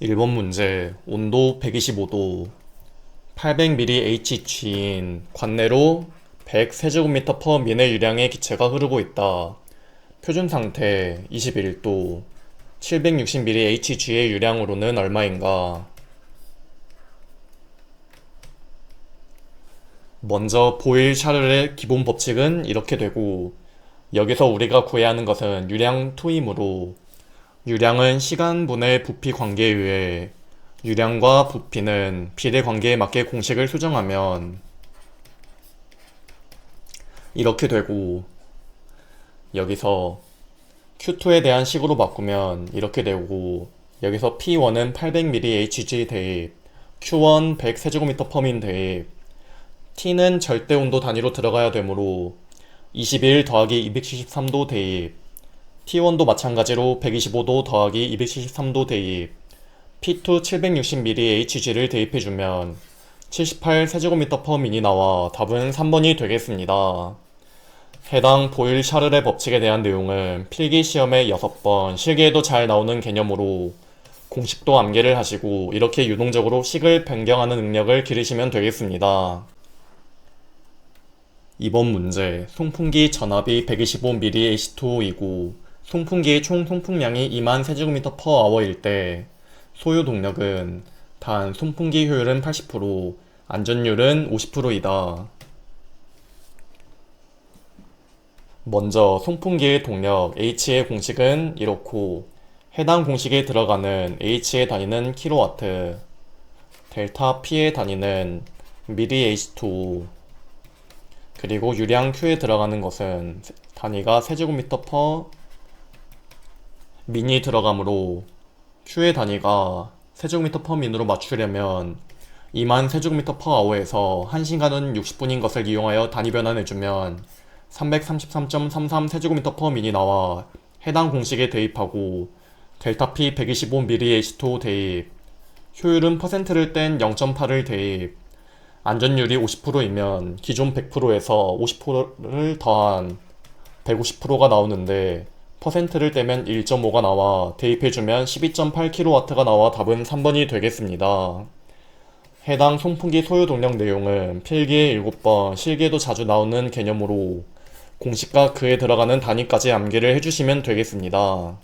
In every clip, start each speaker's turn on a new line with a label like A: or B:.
A: 1번 문제. 온도 125도, 800mAhg인 관내로 100세제곱미터 퍼 민의 유량의 기체가 흐르고 있다. 표준 상태 21도, 760mAhg의 유량으로는 얼마인가? 먼저 보일-샤를의 기본 법칙은 이렇게 되고, 여기서 우리가 구해야 하는 것은 유량 2이므로 유량은 시간분의 부피 관계에 의해 유량과 부피는 비례 관계에 맞게 공식을 수정하면 이렇게 되고, 여기서 Q2에 대한 식으로 바꾸면 이렇게 되고, 여기서 P1은 800mAhg 대입, Q1 100세제곱미터 퍼민 대입, T는 절대 온도 단위로 들어가야 되므로 21 더하기 273도 대입, T1도 마찬가지로 125도 더하기 273도 대입, P2 760mAhg를 대입해주면 78세제곱미터 퍼 민이 나와 답은 3번이 되겠습니다. 해당 보일-샤를의 법칙에 대한 내용은 필기시험에 6번, 실기에도 잘 나오는 개념으로 공식도 암기를 하시고 이렇게 유동적으로 식을 변경하는 능력을 기르시면 되겠습니다. 2번 문제. 송풍기 전압이 125mAh2이고 송풍기의 총 송풍량이 2만 세제곱미터 퍼 아워일 때 소요 동력은 단 송풍기 효율은 80%, 안전율은 50%이다. 먼저 송풍기의 동력 H의 공식은 이렇고, 해당 공식에 들어가는 H의 단위는 킬로와트, 델타 P의 단위는 mAh2, 그리고 유량 Q에 들어가는 것은 단위가 세제곱미터 퍼 민이 들어가므로 Q의 단위가 세제곱미터 퍼 민으로 맞추려면 2만 세제곱미터 퍼 아워에서 1시간은 60분인 것을 이용하여 단위 변환해주면 333.33 세제곱미터 퍼 민이 나와 해당 공식에 대입하고 델타 P 125mAh2 대입, 효율은 퍼센트를 뗀 0.8을 대입, 안전율이 50%이면 기존 100%에서 50%를 더한 150%가 나오는데 퍼센트를 떼면 1.5가 나와 대입해주면 12.8kW가 나와 답은 3번이 되겠습니다. 해당 송풍기 소요 동력 내용은 필기에 7번, 실기에도 자주 나오는 개념으로 공식과 그에 들어가는 단위까지 암기를 해주시면 되겠습니다.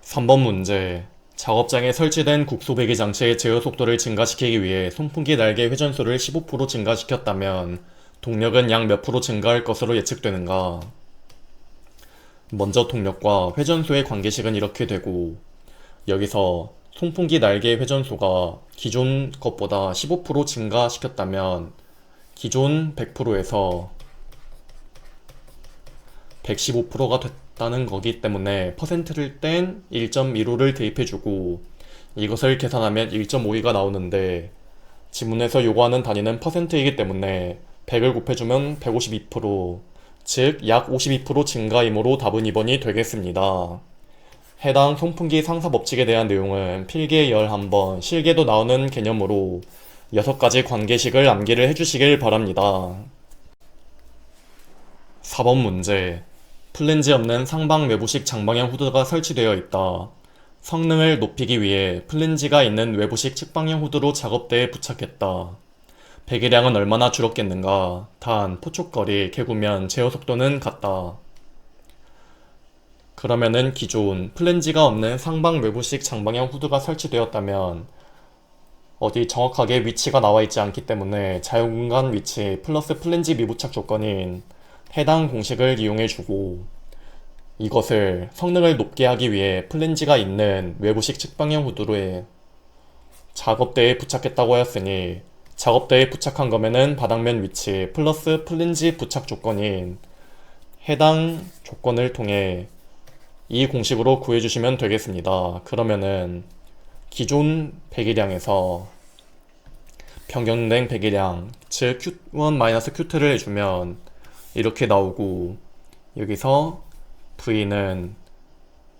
A: 3번 문제. 작업장에 설치된 국소배기 장치의 제어 속도를 증가시키기 위해 송풍기 날개 회전수를 15% 증가시켰다면 동력은 약 몇 프로 증가할 것으로 예측되는가? 먼저 동력과 회전수의 관계식은 이렇게 되고, 여기서 송풍기 날개 회전수가 기존 것보다 15% 증가시켰다면 기존 100%에서 115%가 됐다는 거기 때문에 퍼센트를 뗀 1.15를 대입해주고 이것을 계산하면 1.52가 나오는데 지문에서 요구하는 단위는 퍼센트이기 때문에 100을 곱해주면 152%, 즉 약 52% 증가이므로 답은 2번이 되겠습니다. 해당 송풍기 상사 법칙에 대한 내용은 필기에 11번, 실기에도 나오는 개념으로 6가지 관계식을 암기를 해주시길 바랍니다. 4번 문제. 플랜지 없는 상방 외부식 장방향 후드가 설치되어 있다. 성능을 높이기 위해 플랜지가 있는 외부식 측방향 후드로 작업대에 부착했다. 배기량은 얼마나 줄었겠는가? 단, 포촉거리, 개구면, 제어 속도는 같다. 그러면은 기존 플랜지가 없는 상방 외부식 장방향 후드가 설치되었다면 어디 정확하게 위치가 나와 있지 않기 때문에 자유공간 위치 플러스 플랜지 미부착 조건인 해당 공식을 이용해주고, 이것을 성능을 높게 하기 위해 플랜지가 있는 외부식 측방향 후드로에 작업대에 부착했다고 하였으니 작업대에 부착한 거면은 바닥면 위치 플러스 플랜지 부착 조건인 해당 조건을 통해 이 공식으로 구해주시면 되겠습니다. 그러면은 기존 배기량에서 변경된 배기량, 즉 Q1-Q2를 해주면 이렇게 나오고, 여기서 V는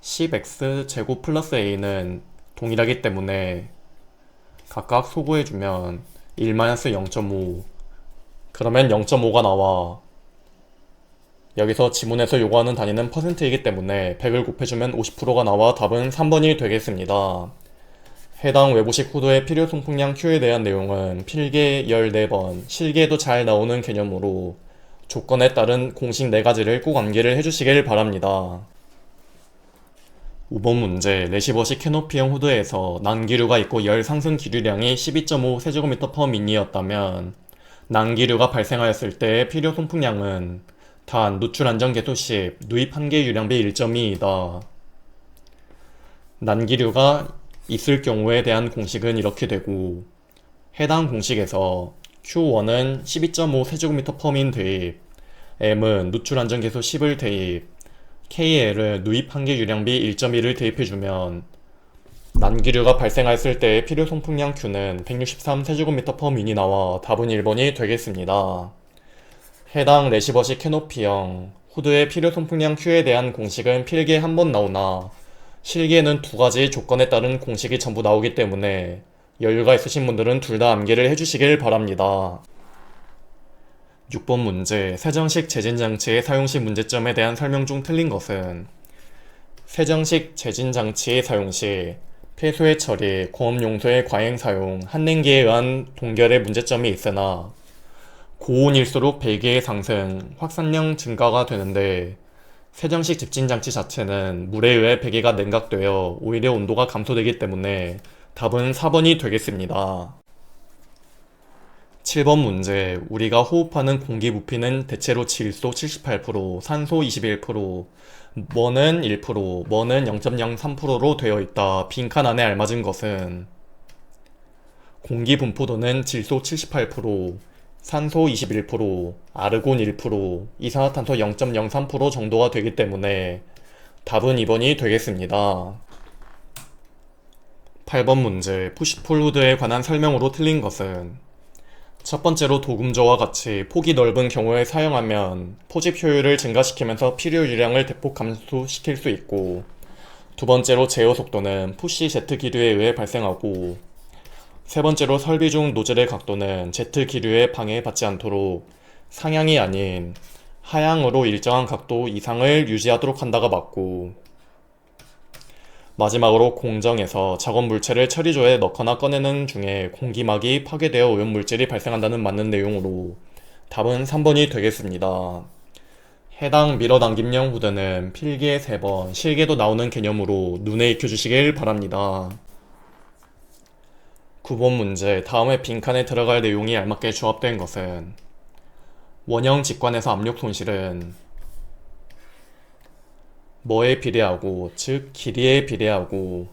A: 10x 제곱 플러스 A는 동일하기 때문에 각각 소구해주면 1-0.5, 그러면 0.5가 나와 여기서 지문에서 요구하는 단위는 퍼센트이기 때문에 100을 곱해주면 50%가 나와 답은 3번이 되겠습니다. 해당 외부식 후드의 필요 송풍량 Q에 대한 내용은 필기 14번, 실기에도 잘 나오는 개념으로 조건에 따른 공식 4가지를 꼭 암기를 해주시길 바랍니다. 5번 문제, 레시버식 캐노피형 후드에서 난기류가 있고 열 상승 기류량이 12.5 세제곱미터 퍼 민이었다면 난기류가 발생하였을 때 필요 송풍량은 단, 누출 안전 개수 10, 누입 한계 유량비 1.2이다. 난기류가 있을 경우에 대한 공식은 이렇게 되고 해당 공식에서 Q1은 12.5 세제곱미터 퍼 민 대입, M은 누출 안전 개수 10을 대입, KL은 누입 한계 유량비 1.2를 대입해주면 난기류가 발생했을 때의 필요 송풍량 Q는 163 세제곱미터 퍼 민이 나와 답은 1번이 되겠습니다. 해당 레시버식 캐노피형 후드의 필요 송풍량 Q에 대한 공식은 필기에 한 번 나오나 실기에는 2가지 조건에 따른 공식이 전부 나오기 때문에 여유가 있으신 분들은 둘 다 암기를 해주시길 바랍니다. 6번 문제, 세정식 재진장치의 사용시 문제점에 대한 설명 중 틀린 것은 세정식 재진장치의 사용시 폐수의 처리, 공업용소의 과행 사용, 한냉기에 의한 동결의 문제점이 있으나 고온일수록 배기의 상승, 확산량 증가가 되는데 세정식 집진장치 자체는 물에 의해 배기가 냉각되어 오히려 온도가 감소되기 때문에 답은 4번이 되겠습니다. 7번 문제, 우리가 호흡하는 공기 부피는 대체로 질소 78%, 산소 21%, 뭐는 1%, 뭐는 0.03%로 되어 있다. 빈칸 안에 알맞은 것은 공기 분포도는 질소 78%, 산소 21%, 아르곤 1%, 이산화탄소 0.03% 정도가 되기 때문에 답은 2번이 되겠습니다. 8번 문제, 푸시풀 후드에 관한 설명으로 틀린 것은 첫 번째로 도금조와 같이 폭이 넓은 경우에 사용하면 포집 효율을 증가시키면서 필요 유량을 대폭 감소시킬 수 있고, 두 번째로 제어 속도는 푸시 제트 기류에 의해 발생하고, 세 번째로 설비 중 노즐의 각도는 제트 기류에 방해받지 않도록 상향이 아닌 하향으로 일정한 각도 이상을 유지하도록 한다가 맞고, 마지막으로 공정에서 작업 물체를 처리조에 넣거나 꺼내는 중에 공기막이 파괴되어 오염물질이 발생한다는 맞는 내용으로 답은 3번이 되겠습니다. 해당 밀어당김형 후드는 필기에 3번, 실기에도 나오는 개념으로 눈에 익혀주시길 바랍니다. 9번 문제, 다음에 빈칸에 들어갈 내용이 알맞게 조합된 것은 원형 직관에서 압력 손실은 뭐에 비례하고, 즉 길이에 비례하고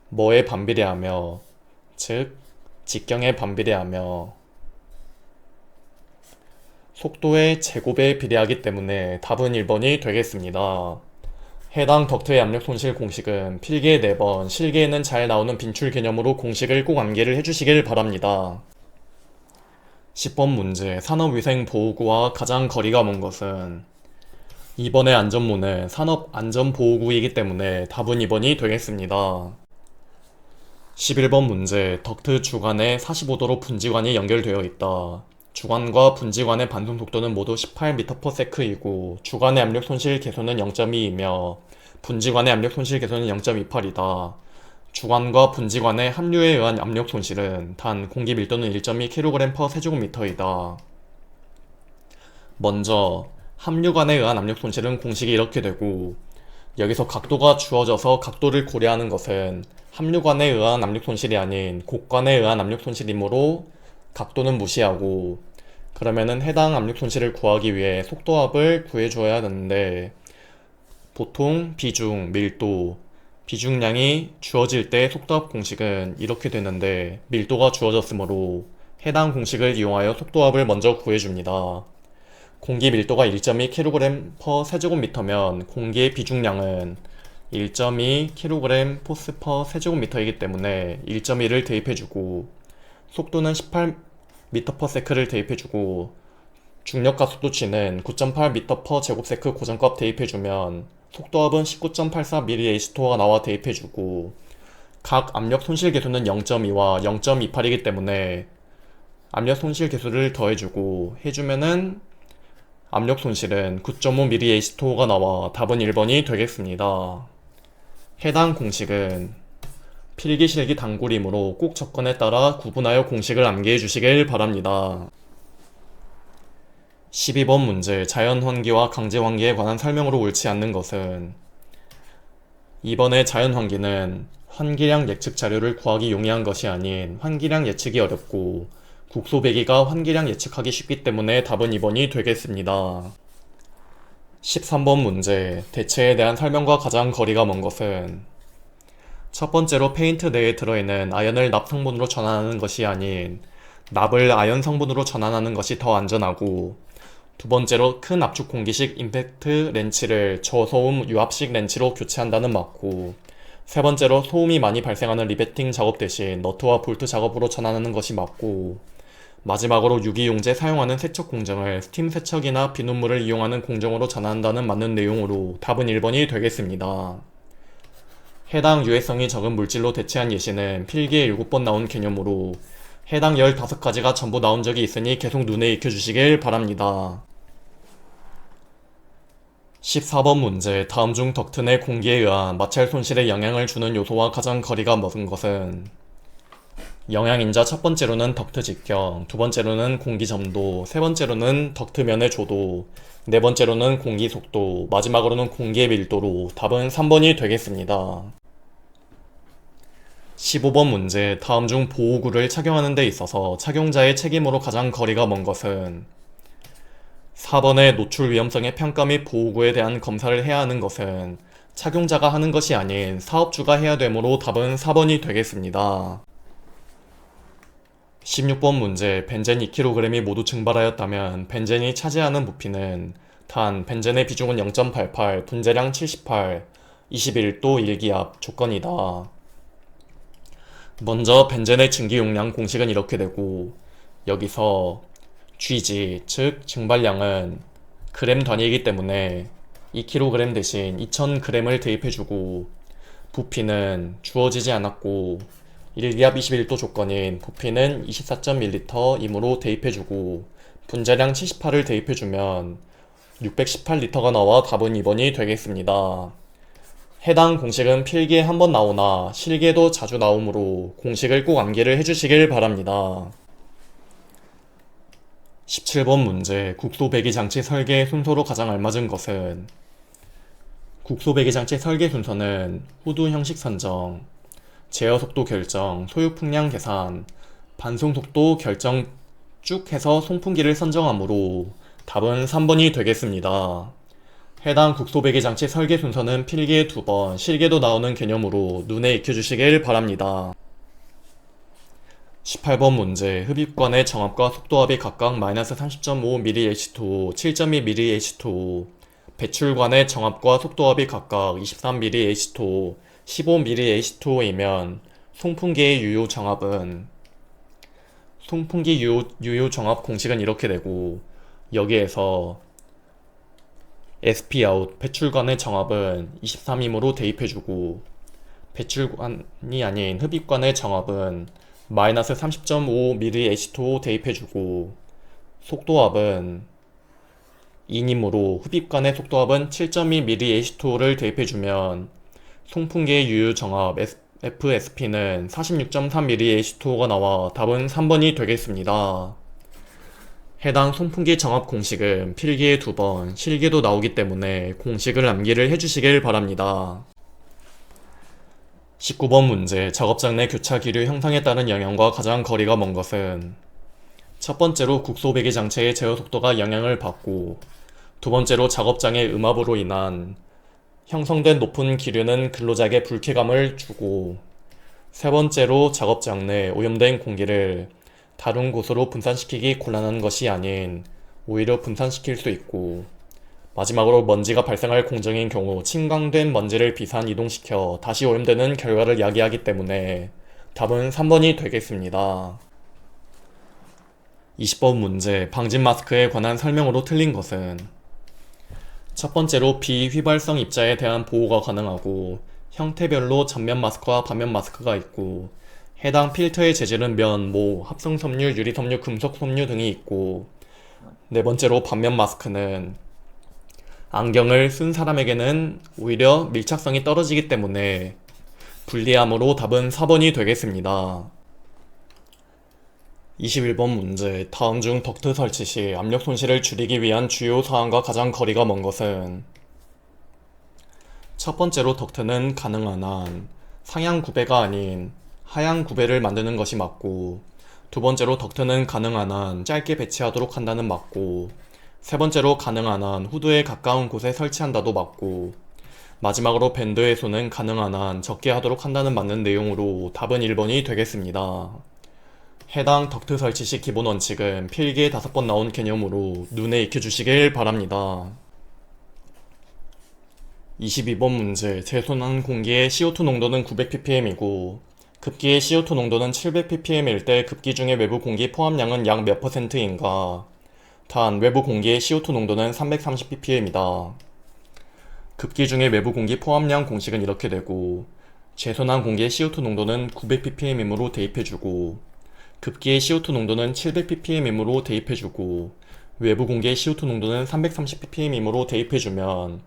A: 뭐에 반비례하며, 즉 직경에 반비례하며 속도의 제곱에 비례하기 때문에 답은 1번이 되겠습니다. 해당 덕트의 압력 손실 공식은 필기에 4번, 실기에는 잘 나오는 빈출 개념으로 공식을 꼭 암기를 해주시길 바랍니다. 10번 문제, 산업위생보호구와 가장 거리가 먼 것은 이번의 안전모는 산업안전보호구이기 때문에 답은 2번이 되겠습니다. 11번 문제, 덕트 주관에 45도로 분지관이 연결되어 있다. 주관과 분지관의 반송 속도는 모두 18m/s이고 주관의 압력 손실 개수는 0.2이며 분지관의 압력 손실 개수는 0.28이다. 주관과 분지관의 합류에 의한 압력 손실은 단 공기 밀도는 1.2kg/세제곱미터이다. 먼저 합류관에 의한 압력 손실은 공식이 이렇게 되고, 여기서 각도가 주어져서 각도를 고려하는 것은 합류관에 의한 압력 손실이 아닌 곡관에 의한 압력 손실이므로 각도는 무시하고, 그러면은 해당 압력 손실을 구하기 위해 속도합을 구해줘야 하는데, 보통 비중, 밀도, 비중량이 주어질 때 속도합 공식은 이렇게 되는데 밀도가 주어졌으므로 해당 공식을 이용하여 속도합을 먼저 구해줍니다. 공기 밀도가 1.2kg/세제곱미터면 공기의 비중량은 1.2kg/세제곱미터이기 때문에 1.2를 대입해주고, 속도는 18m/s를 대입해주고, 중력가속도 g는 9.8m/제곱세크 고정값 대입해주면 속도합은 19.84mAh 나와 대입해주고, 각 압력 손실 개수는 0.2와 0.28이기 때문에 압력 손실 개수를 더해주고 해주면은 압력 손실은 9.5mm H2O가 나와 답은 1번이 되겠습니다. 해당 공식은 필기실기 단골이므로 꼭 접근에 따라 구분하여 공식을 암기해 주시길 바랍니다. 12번 문제 자연환기와 강제환기에 관한 설명으로 옳지 않는 것은 이번의 자연환기는 환기량 예측 자료를 구하기 용이한 것이 아닌 환기량 예측이 어렵고 국소배기가 환기량 예측하기 쉽기 때문에 답은 2번이 되겠습니다. 13번 문제 대체에 대한 설명과 가장 거리가 먼 것은 첫 번째로 페인트 내에 들어있는 아연을 납 성분으로 전환하는 것이 아닌 납을 아연 성분으로 전환하는 것이 더 안전하고 두 번째로 큰 압축 공기식 임팩트 렌치를 저소음 유압식 렌치로 교체한다는 맞고 세 번째로 소음이 많이 발생하는 리베팅 작업 대신 너트와 볼트 작업으로 전환하는 것이 맞고 마지막으로 유기용제 사용하는 세척 공정을 스팀 세척이나 비눗물을 이용하는 공정으로 전환한다는 맞는 내용으로 답은 1번이 되겠습니다. 해당 유해성이 적은 물질로 대체한 예시는 필기에 7번 나온 개념으로 해당 15가지가 전부 나온 적이 있으니 계속 눈에 익혀주시길 바랍니다. 14번 문제 다음 중 덕트 내 공기에 의한 마찰 손실에 영향을 주는 요소와 가장 거리가 먼 것은 영향인자 첫 번째로는 덕트 직경, 두 번째로는 공기 점도, 세 번째로는 덕트면의 조도, 네 번째로는 공기 속도, 마지막으로는 공기의 밀도로 답은 3번이 되겠습니다. 15번 문제 다음 중 보호구를 착용하는 데 있어서 착용자의 책임으로 가장 거리가 먼 것은 4번의 노출 위험성의 평가 및 보호구에 대한 검사를 해야 하는 것은 착용자가 하는 것이 아닌 사업주가 해야 되므로 답은 4번이 되겠습니다. 16번 문제 벤젠 2kg이 모두 증발하였다면 벤젠이 차지하는 부피는 단 벤젠의 비중은 0.88, 분재량 78, 21도 일기압 조건이다. 먼저 벤젠의 증기 용량 공식은 이렇게 되고 여기서 Gg 즉 증발량은 그램 단위이기 때문에 2kg 대신 2000g을 대입해주고 부피는 주어지지 않았고 일기압 21도 조건인 부피는 24.1L이므로 대입해주고 분자량 78을 대입해주면 618L가 나와 답은 2번이 되겠습니다. 해당 공식은 필기에 한번 나오나 실기에도 자주 나오므로 공식을 꼭 암기를 해주시길 바랍니다. 17번 문제 국소배기장치 설계 순서로 가장 알맞은 것은 국소배기장치 설계 순서는 후두 형식 선정, 제어속도 결정, 소유풍량 계산, 반송속도 결정 쭉 해서 송풍기를 선정하므로 답은 3번이 되겠습니다. 해당 국소배기장치 설계 순서는 필기에 2번, 실기에도 나오는 개념으로 눈에 익혀주시길 바랍니다. 18번 문제 흡입관의 정압과 속도압이 각각 -30.5mmH2O, 7.2mmH2O, 배출관의 정압과 속도압이 각각 23mmH2O, 15mmH2O이면 송풍기의 유효 정압은 송풍기 유효 정압 공식은 이렇게 되고 여기에서 SPout 배출관의 정압은 23이므로 대입해주고 배출관이 아닌 흡입관의 정압은 -30.5mmH2O 대입해주고 속도압은 2이므로 흡입관의 속도압은 7.2mmH2O를 대입해주면 송풍기의 유효 정압 FSP는 46.3mmH2O가 나와 답은 3번이 되겠습니다. 해당 송풍기 정압 공식은 필기에 2번, 실기에도 나오기 때문에 공식을 암기를 해주시길 바랍니다. 19번 문제 작업장 내 교차 기류 형상에 따른 영향과 가장 거리가 먼 것은 첫 번째로 국소배기 장치의 제어 속도가 영향을 받고 두 번째로 작업장의 음압으로 인한 형성된 높은 기류는 근로자에게 불쾌감을 주고 세 번째로 작업장 내 오염된 공기를 다른 곳으로 분산시키기 곤란한 것이 아닌 오히려 분산시킬 수 있고 마지막으로 먼지가 발생할 공정인 경우 침강된 먼지를 비산 이동시켜 다시 오염되는 결과를 야기하기 때문에 답은 3번이 되겠습니다. 20번 문제 방진 마스크에 관한 설명으로 틀린 것은 첫 번째로 비휘발성 입자에 대한 보호가 가능하고 형태별로 전면 마스크와 반면 마스크가 있고 해당 필터의 재질은 면, 모, 합성섬유, 유리섬유, 금속섬유 등이 있고 네 번째로 반면 마스크는 안경을 쓴 사람에게는 오히려 밀착성이 떨어지기 때문에 불리함으로 답은 4번이 되겠습니다. 21번 문제. 다음 중 덕트 설치 시 압력 손실을 줄이기 위한 주요 사항과 가장 거리가 먼 것은? 첫 번째로 덕트는 가능한 한 상향 구배가 아닌 하향 구배를 만드는 것이 맞고, 두 번째로 덕트는 가능한 한 짧게 배치하도록 한다는 맞고, 세 번째로 가능한 한 후드에 가까운 곳에 설치한다도 맞고, 마지막으로 밴드의 손은 가능한 한 적게 하도록 한다는 맞는 내용으로 답은 1번이 되겠습니다. 해당 덕트 설치 시 기본 원칙은 필기에 5번 나온 개념으로 눈에 익혀주시길 바랍니다. 22번 문제. 제손한 공기의 CO2 농도는 900ppm이고 급기의 CO2 농도는 700ppm일 때 급기 중의 외부 공기 포함량은 약 몇 %인가? 단 외부 공기의 CO2 농도는 330ppm이다. 급기 중의 외부 공기 포함량 공식은 이렇게 되고, 제손한 공기의 CO2 농도는 900ppm이므로 대입해주고, 급기의 CO2 농도는 700ppm이므로 대입해주고, 외부 공기의 CO2 농도는 330ppm이므로 대입해주면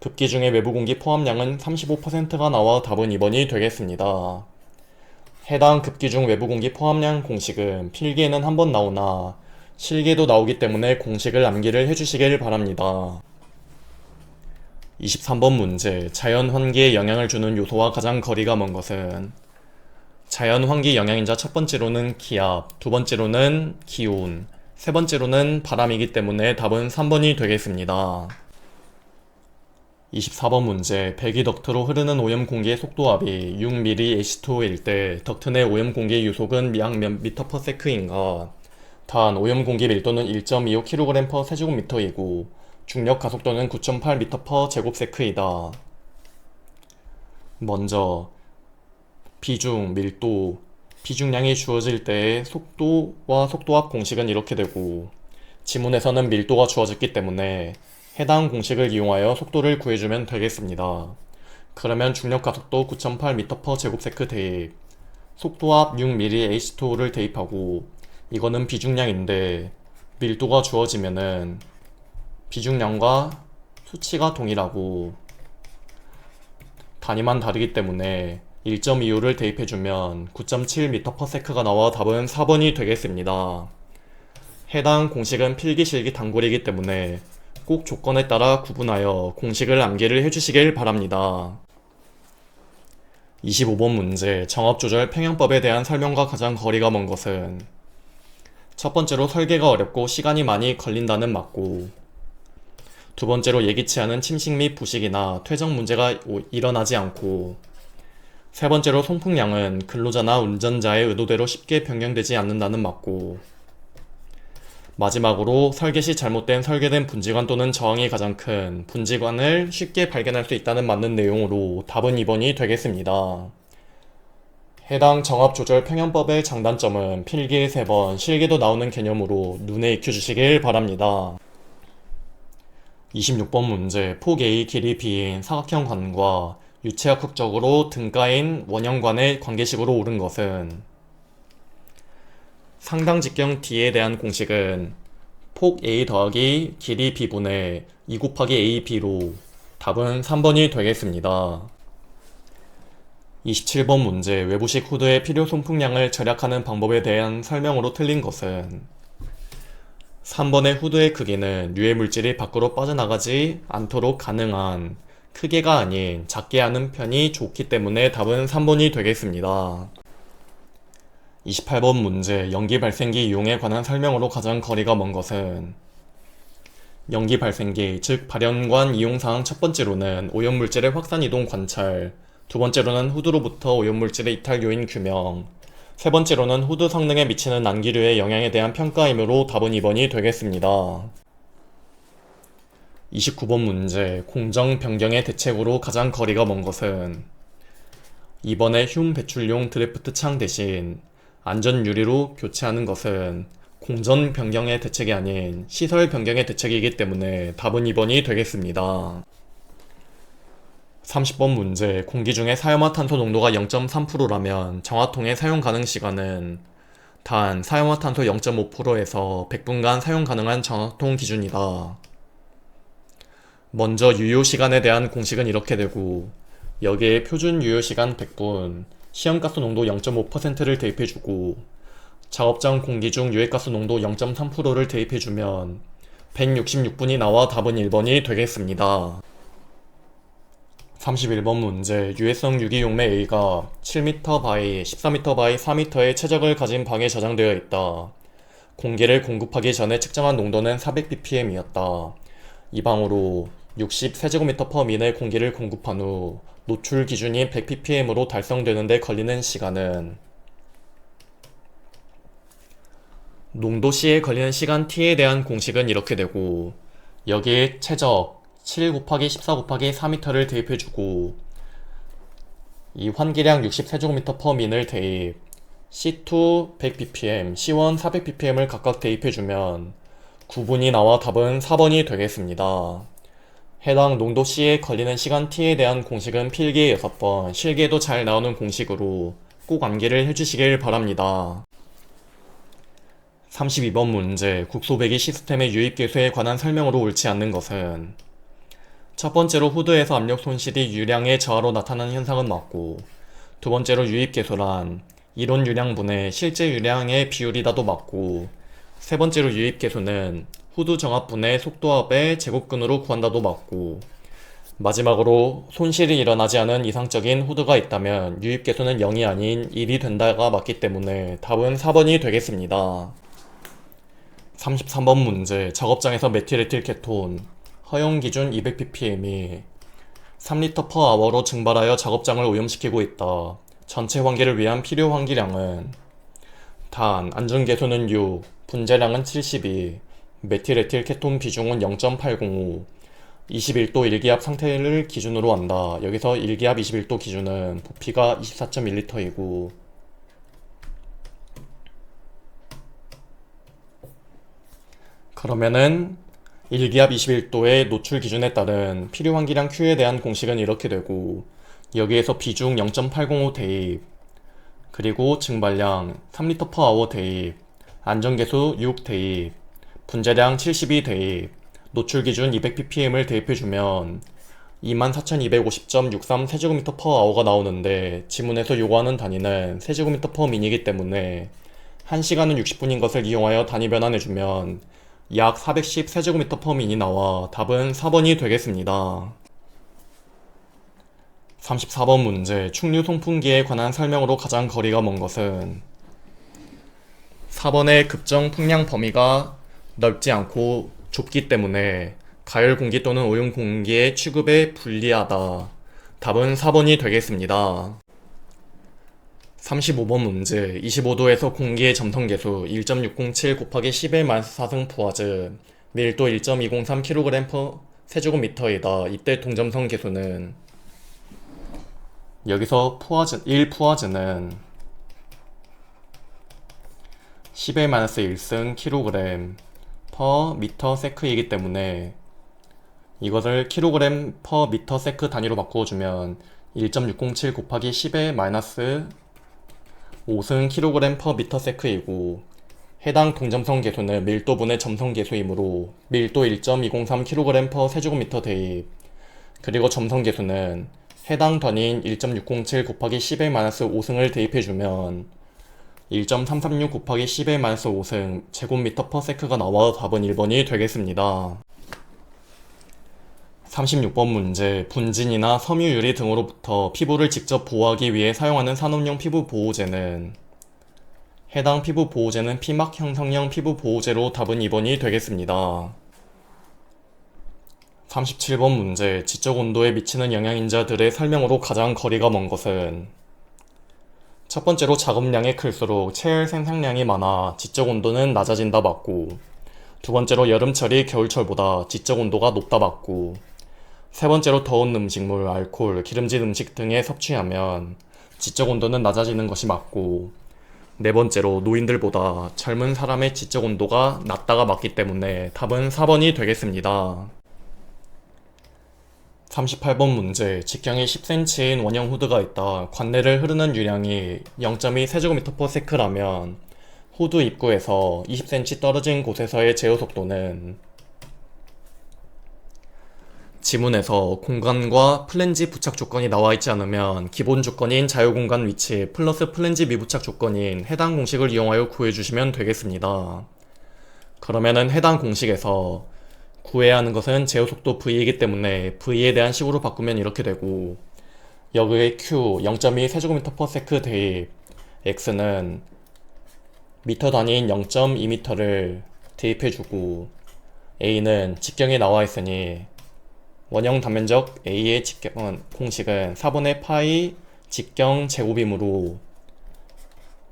A: 급기 중의 외부 공기 포함량은 35%가 나와 답은 2번이 되겠습니다. 해당 급기 중 외부 공기 포함량 공식은 필기에는 한 번 나오나 실기에도 나오기 때문에 공식을 암기를 해주시길 바랍니다. 23번 문제. 자연 환기에 영향을 주는 요소와 가장 거리가 먼 것은? 자연 환기 영향인자 첫 번째로는 기압, 두 번째로는 기온, 세 번째로는 바람이기 때문에 답은 3번이 되겠습니다. 24번 문제. 배기 덕트로 흐르는 오염 공기의 속도압이 6mAh2일 때 덕트 내 오염 공기의 유속은 약 몇 m/s인가? 단 오염 공기 밀도는 1.25kg/세제곱미터이고 중력 가속도는 9.8m/제곱세크이다. 먼저 비중, 밀도, 비중량이 주어질 때의 속도와 속도압 공식은 이렇게 되고, 지문에서는 밀도가 주어졌기 때문에 해당 공식을 이용하여 속도를 구해주면 되겠습니다. 그러면 중력 가속도 9.8m/제곱세크 대입, 속도압 6mAh2를 대입하고, 이거는 비중량인데 밀도가 주어지면은 비중량과 수치가 동일하고 단위만 다르기 때문에 1.25를 대입해주면 9.7m/s가 나와 답은 4번이 되겠습니다. 해당 공식은 필기실기 단골이기 때문에 꼭 조건에 따라 구분하여 공식을 암기를 해주시길 바랍니다. 25번 문제. 정압조절 평형법에 대한 설명과 가장 거리가 먼 것은? 첫 번째로 설계가 어렵고 시간이 많이 걸린다는 맞고, 두 번째로 예기치 않은 침식 및 부식이나 퇴적 문제가 일어나지 않고, 세 번째로 송풍량은 근로자나 운전자의 의도대로 쉽게 변경되지 않는다는 맞고, 마지막으로 설계 시 잘못된 설계된 분지관 또는 저항이 가장 큰 분지관을 쉽게 발견할 수 있다는 맞는 내용으로 답은 2번이 되겠습니다. 해당 정압조절 평형법의 장단점은 필기에 3번, 실기도 나오는 개념으로 눈에 익혀주시길 바랍니다. 26번 문제. 폭 A, 길이 B인 사각형 관과 유체학 흑적으로 등가인 원형관의 관계식으로 옳은 것은? 상당 직경 D에 대한 공식은 폭 A 더하기 길이 B분의 2 곱하기 AB로 답은 3번이 되겠습니다. 27번 문제. 외부식 후드의 필요 송풍량을 절약하는 방법에 대한 설명으로 틀린 것은? 3번의 후드의 크기는 유해 물질이 밖으로 빠져나가지 않도록 가능한 크게가 아닌 작게 하는 편이 좋기 때문에 답은 3번이 되겠습니다. 28번 문제. 연기 발생기 이용에 관한 설명으로 가장 거리가 먼 것은? 연기 발생기, 즉 발연관 이용사항 첫 번째로는 오염물질의 확산 이동 관찰, 두 번째로는 후드로부터 오염물질의 이탈 요인 규명, 세 번째로는 후드 성능에 미치는 난기류의 영향에 대한 평가이므로 답은 2번이 되겠습니다. 29번 문제. 공정 변경의 대책으로 가장 거리가 먼 것은? 이번에 흉 배출용 드래프트 창 대신 안전 유리로 교체하는 것은 공정 변경의 대책이 아닌 시설 변경의 대책이기 때문에 답은 2번이 되겠습니다. 30번 문제. 공기 중에 사염화탄소 농도가 0.3%라면 정화통의 사용 가능 시간은? 단, 사용화탄소 0.5%에서 100분간 사용 가능한 전화통 기준이다. 먼저 유효시간에 대한 공식은 이렇게 되고, 여기에 표준 유효시간 100분, 시험가스 농도 0.5%를 대입해주고, 작업장 공기 중 유해가스 농도 0.3%를 대입해주면 166분이 나와 답은 1번이 되겠습니다. 31번 문제. 유해성 유기용매 A가 7m 바이 14m 바이 4m의 최적을 가진 방에 저장되어 있다. 공기를 공급하기 전에 측정한 농도는 400ppm이었다. 이 방으로 60세제곱미터/민의 공기를 공급한 후 노출 기준이 100ppm으로 달성되는데 걸리는 시간은, 농도 C에 걸리는 시간 T에 대한 공식은 이렇게 되고, 여기에 최적 7 곱하기 14 곱하기 4m를 대입해주고, 이 환기량 60세제곱미터/민을 대입, C2 100ppm, C1 400ppm을 각각 대입해주면 9분이 나와 답은 4번이 되겠습니다. 해당 농도 C에 걸리는 시간 T에 대한 공식은 필기에 6번, 실기에도 잘 나오는 공식으로 꼭 암기를 해주시길 바랍니다. 32번 문제. 국소배기 시스템의 유입계수에 관한 설명으로 옳지 않는 것은, 첫 번째로 후드에서 압력 손실이 유량의 저하로 나타나는 현상은 맞고, 두 번째로 유입계수란 이론 유량분의 실제 유량의 비율이다도 맞고, 세 번째로 유입계수는 후드 정합분의 속도합의 제곱근으로 구한다도 맞고, 마지막으로 손실이 일어나지 않은 이상적인 후드가 있다면 유입계수는 0이 아닌 1이 된다가 맞기 때문에 답은 4번이 되겠습니다. 33번 문제. 작업장에서 메틸에틸 케톤 허용기준 200ppm이 3L/h로 증발하여 작업장을 오염시키고 있다. 전체 환기를 위한 필요 환기량은, 단, 안중계수는 6, 분자량은 72, 메틸에틸 케톤 비중은 0.805, 21도 일기압 상태를 기준으로 한다. 여기서 일기압 21도 기준은 부피가 24.1L이고, 그러면은 일기압 21도의 노출 기준에 따른 필요 환기량 Q에 대한 공식은 이렇게 되고, 여기에서 비중 0.805 대입, 그리고 증발량 3L/h 대입, 안전계수 6 대입, 분자량 72 대입, 노출 기준 200ppm을 대입해주면 24,250.63 세제곱미터/h가 나오는데, 지문에서 요구하는 단위는 세제곱미터/민이기 때문에 1시간은 60분인 것을 이용하여 단위 변환해주면 약 410 세제곱미터/민이 나와 답은 4번이 되겠습니다. 34번 문제. 충류 송풍기에 관한 설명으로 가장 거리가 먼 것은, 4번의 급정 풍량 범위가 넓지 않고 좁기 때문에 가열 공기 또는 오염 공기의 취급에 불리하다. 답은 4번이 되겠습니다. 35번 문제. 25도에서 공기의 점성계수 1.607 곱하기 10의 -4승 푸아즈, 밀도 1.203kg/세제곱미터이다. 이때 동점성 계수는, 여기서 1푸아즈는 10의 -1승 kg/msec이기 때문에 이것을 kg/msec 단위로 바꾸어주면 1.607 곱하기 10의 -5승 kg/msec이고, 해당 동점성 계수는 밀도분의 점성 계수이므로 밀도 1.203 kg/세제곱미터 대입, 그리고 점성 계수는 해당 단위인 1.607 곱하기 10의 -5승을 대입해주면 1.336 곱하기 10의 -5승 제곱미터/sec가 나와 답은 1번이 되겠습니다. 36번 문제. 분진이나 섬유 유리 등으로부터 피부를 직접 보호하기 위해 사용하는 산업용 피부 보호제는, 해당 피부 보호제는 피막 형성형 피부 보호제로 답은 2번이 되겠습니다. 37번 문제. 지적 온도에 미치는 영향인자들의 설명으로 가장 거리가 먼 것은, 첫 번째로 작업량이 클수록 체열 생산량이 많아 지적 온도는 낮아진다 맞고, 두 번째로 여름철이 겨울철보다 지적 온도가 높다 맞고, 세 번째로 더운 음식물, 알코올, 기름진 음식 등에 섭취하면 지적 온도는 낮아지는 것이 맞고, 네 번째로 노인들보다 젊은 사람의 지적 온도가 낮다가 맞기 때문에 답은 4번이 되겠습니다. 38번 문제. 직경이 10cm인 원형 후드가 있다. 관내를 흐르는 유량이 0.2 세제곱미터/sec라면 호두 입구에서 20cm 떨어진 곳에서의 제어 속도는 지문에서 공간과 플랜지 부착 조건이 나와 있지 않으면 기본 조건인 자유공간 위치 플러스 플랜지 미부착 조건인 해당 공식을 이용하여 구해주시면 되겠습니다. 그러면은 해당 공식에서 구해야 하는 것은 제어 속도 V이기 때문에 V에 대한 식으로 바꾸면 이렇게 되고, 여기에 Q 0.2 세제곱미터/s 대입, X는 미터 단위인 0.2m를 대입해주고, A는 직경에 나와 있으니 원형 단면적 A의 공식은 4분의 파이 직경 제곱이므로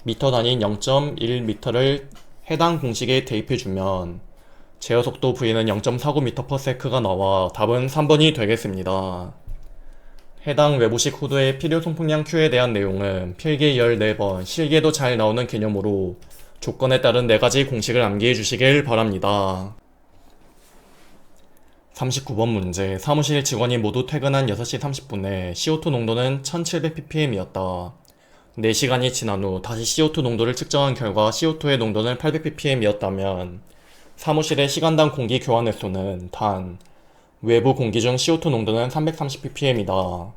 A: 미터 단위인 0.1m를 해당 공식에 대입해주면 제어 속도 V는 0.49m/s가 나와 답은 3번이 되겠습니다. 해당 외부식 호드의 필요 송풍량 Q에 대한 내용은 필기 14번, 실기에도 잘 나오는 개념으로 조건에 따른 4가지 공식을 암기해 주시길 바랍니다. 39번 문제. 사무실 직원이 모두 퇴근한 6시 30분에 CO2 농도는 1700ppm이었다. 4시간이 지난 후 다시 CO2 농도를 측정한 결과 CO2의 농도는 800ppm이었다면 사무실의 시간당 공기 교환 횟수는 단 외부 공기 중 CO2 농도는 330ppm이다.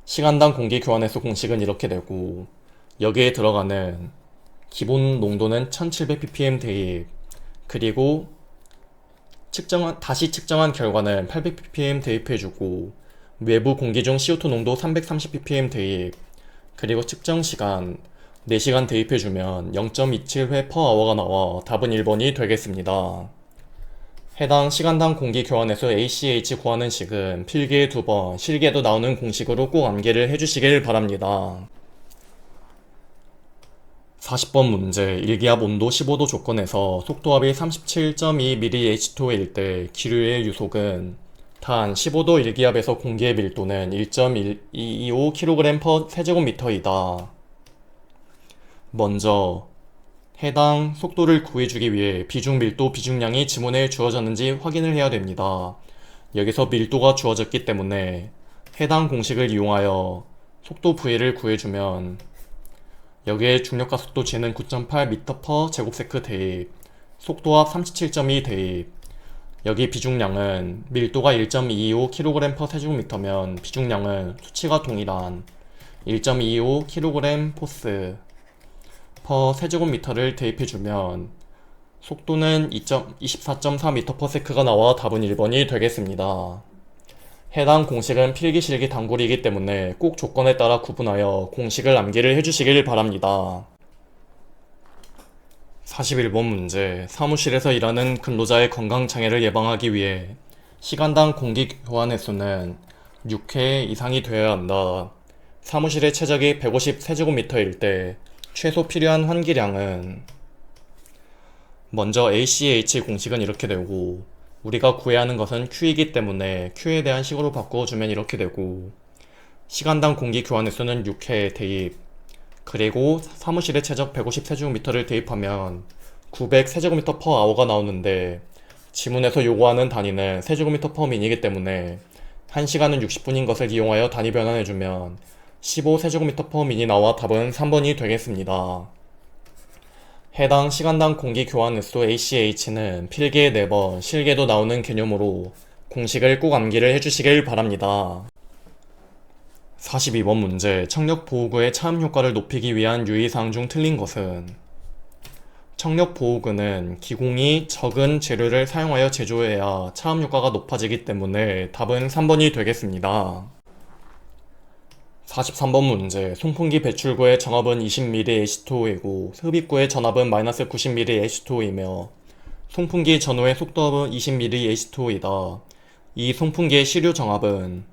A: 시간당 공기 교환 횟수 공식은 이렇게 되고, 여기에 들어가는 기본 농도는 1700ppm 대입, 그리고 다시 측정한 결과는 800ppm 대입해주고, 외부 공기 중 CO2 농도 330ppm 대입, 그리고 측정 시간 4시간 대입해주면 0.27회/h가 나와 답은 1번이 되겠습니다. 해당 시간당 공기 교환에서 ACH 구하는 식은 필기에 2번, 실기에도 나오는 공식으로 꼭 암기를 해주시길 바랍니다. 40번 문제. 일기압 온도 15도 조건에서 속도압이 37.2mH2일 때 기류의 유속은 단 15도 일기압에서 공기의 밀도는 1.225kg/세제곱미터이다. 먼저 해당 속도를 구해주기 위해 비중, 밀도, 비중량이 지문에 주어졌는지 확인을 해야 됩니다. 여기서 밀도가 주어졌기 때문에 해당 공식을 이용하여 속도 V를 구해주면 여기에 중력과 속도 G는 9.8m/제곱세크 대입, 속도압 37.2 대입, 여기 비중량은 밀도가 1.225kg/세제곱미터면 비중량은 수치가 동일한 1.225kg 포스 per 세제곱미터를 대입해주면 속도는 24.4m/s가 나와 답은 1번이 되겠습니다. 해당 공식은 필기 실기 단골이기 때문에 꼭 조건에 따라 구분하여 공식을 암기를 해주시길 바랍니다. 41번 문제. 사무실에서 일하는 근로자의 건강장애를 예방하기 위해 시간당 공기 교환 횟수는 6회 이상이 되어야 한다. 사무실의 최적이 150세제곱미터일 때 최소 필요한 환기량은, 먼저 ACH 공식은 이렇게 되고, 우리가 구해야 하는 것은 Q이기 때문에 Q에 대한 식으로 바꿔주면 이렇게 되고, 시간당 공기 교환 횟수는 6회 대입, 그리고 사무실의 최적 150세제곱미터를 대입하면 900세제곱미터/h가 나오는데 지문에서 요구하는 단위는 세제곱미터/min이기 때문에 1시간은 60분인 것을 이용하여 단위 변환해주면 15세제곱미터/min이 나와 답은 3번이 되겠습니다. 해당 시간당 공기 교환 횟수 ACH는 필기에 4번, 실기에도 나오는 개념으로 공식을 꼭 암기를 해주시길 바랍니다. 42번 문제. 청력보호구의 차음 효과를 높이기 위한 유의사항 중 틀린 것은? 청력보호구는 기공이 적은 재료를 사용하여 제조해야 차음 효과가 높아지기 때문에 답은 3번이 되겠습니다. 43번 문제. 송풍기 배출구의 전압은 20ml H2O이고 흡입구의 전압은 -90ml H2O이며 송풍기 전후의 속도압은 20ml H2O이다. 이 송풍기의 시류 정압은,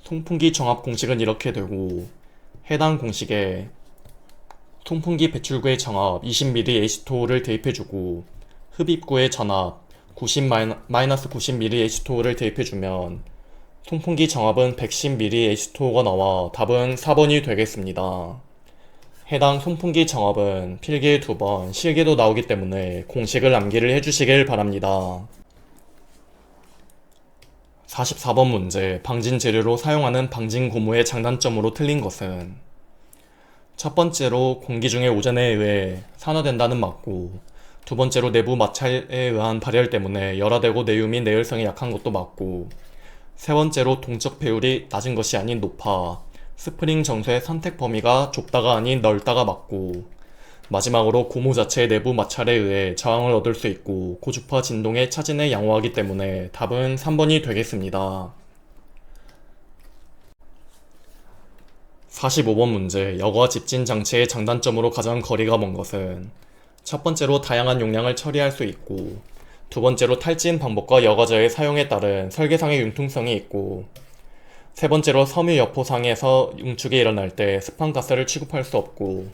A: 송풍기 정압 공식은 이렇게 되고, 해당 공식에 송풍기 배출구의 정압 20ml H2O를 대입해주고 흡입구의 전압 90-90ml H2O를 대입해주면 송풍기 정압은 110ml H2O가 나와 답은 4번이 되겠습니다. 해당 송풍기 정압은 필기에 2번, 실기에도 나오기 때문에 공식을 암기를 해주시길 바랍니다. 44번 문제. 방진 재료로 사용하는 방진 고무의 장단점으로 틀린 것은? 첫 번째로 공기 중의 오존에 의해 산화된다는 맞고, 두 번째로 내부 마찰에 의한 발열 때문에 열화되고 내유 및 내열성이 약한 것도 맞고, 세 번째로 동적 배율이 낮은 것이 아닌 높아 스프링 정수의 선택 범위가 좁다가 아닌 넓다가 맞고, 마지막으로 고무 자체의 내부 마찰에 의해 저항을 얻을 수 있고 고주파 진동의 차진을 양호하기 때문에 답은 3번이 되겠습니다. 45번 문제. 여과 집진 장치의 장단점으로 가장 거리가 먼 것은, 첫 번째로 다양한 용량을 처리할 수 있고, 두 번째로 탈진 방법과 여과저의 사용에 따른 설계상의 융통성이 있고, 세 번째로 섬유 여포상에서 융축이 일어날 때 스판가스를 취급할 수 없고,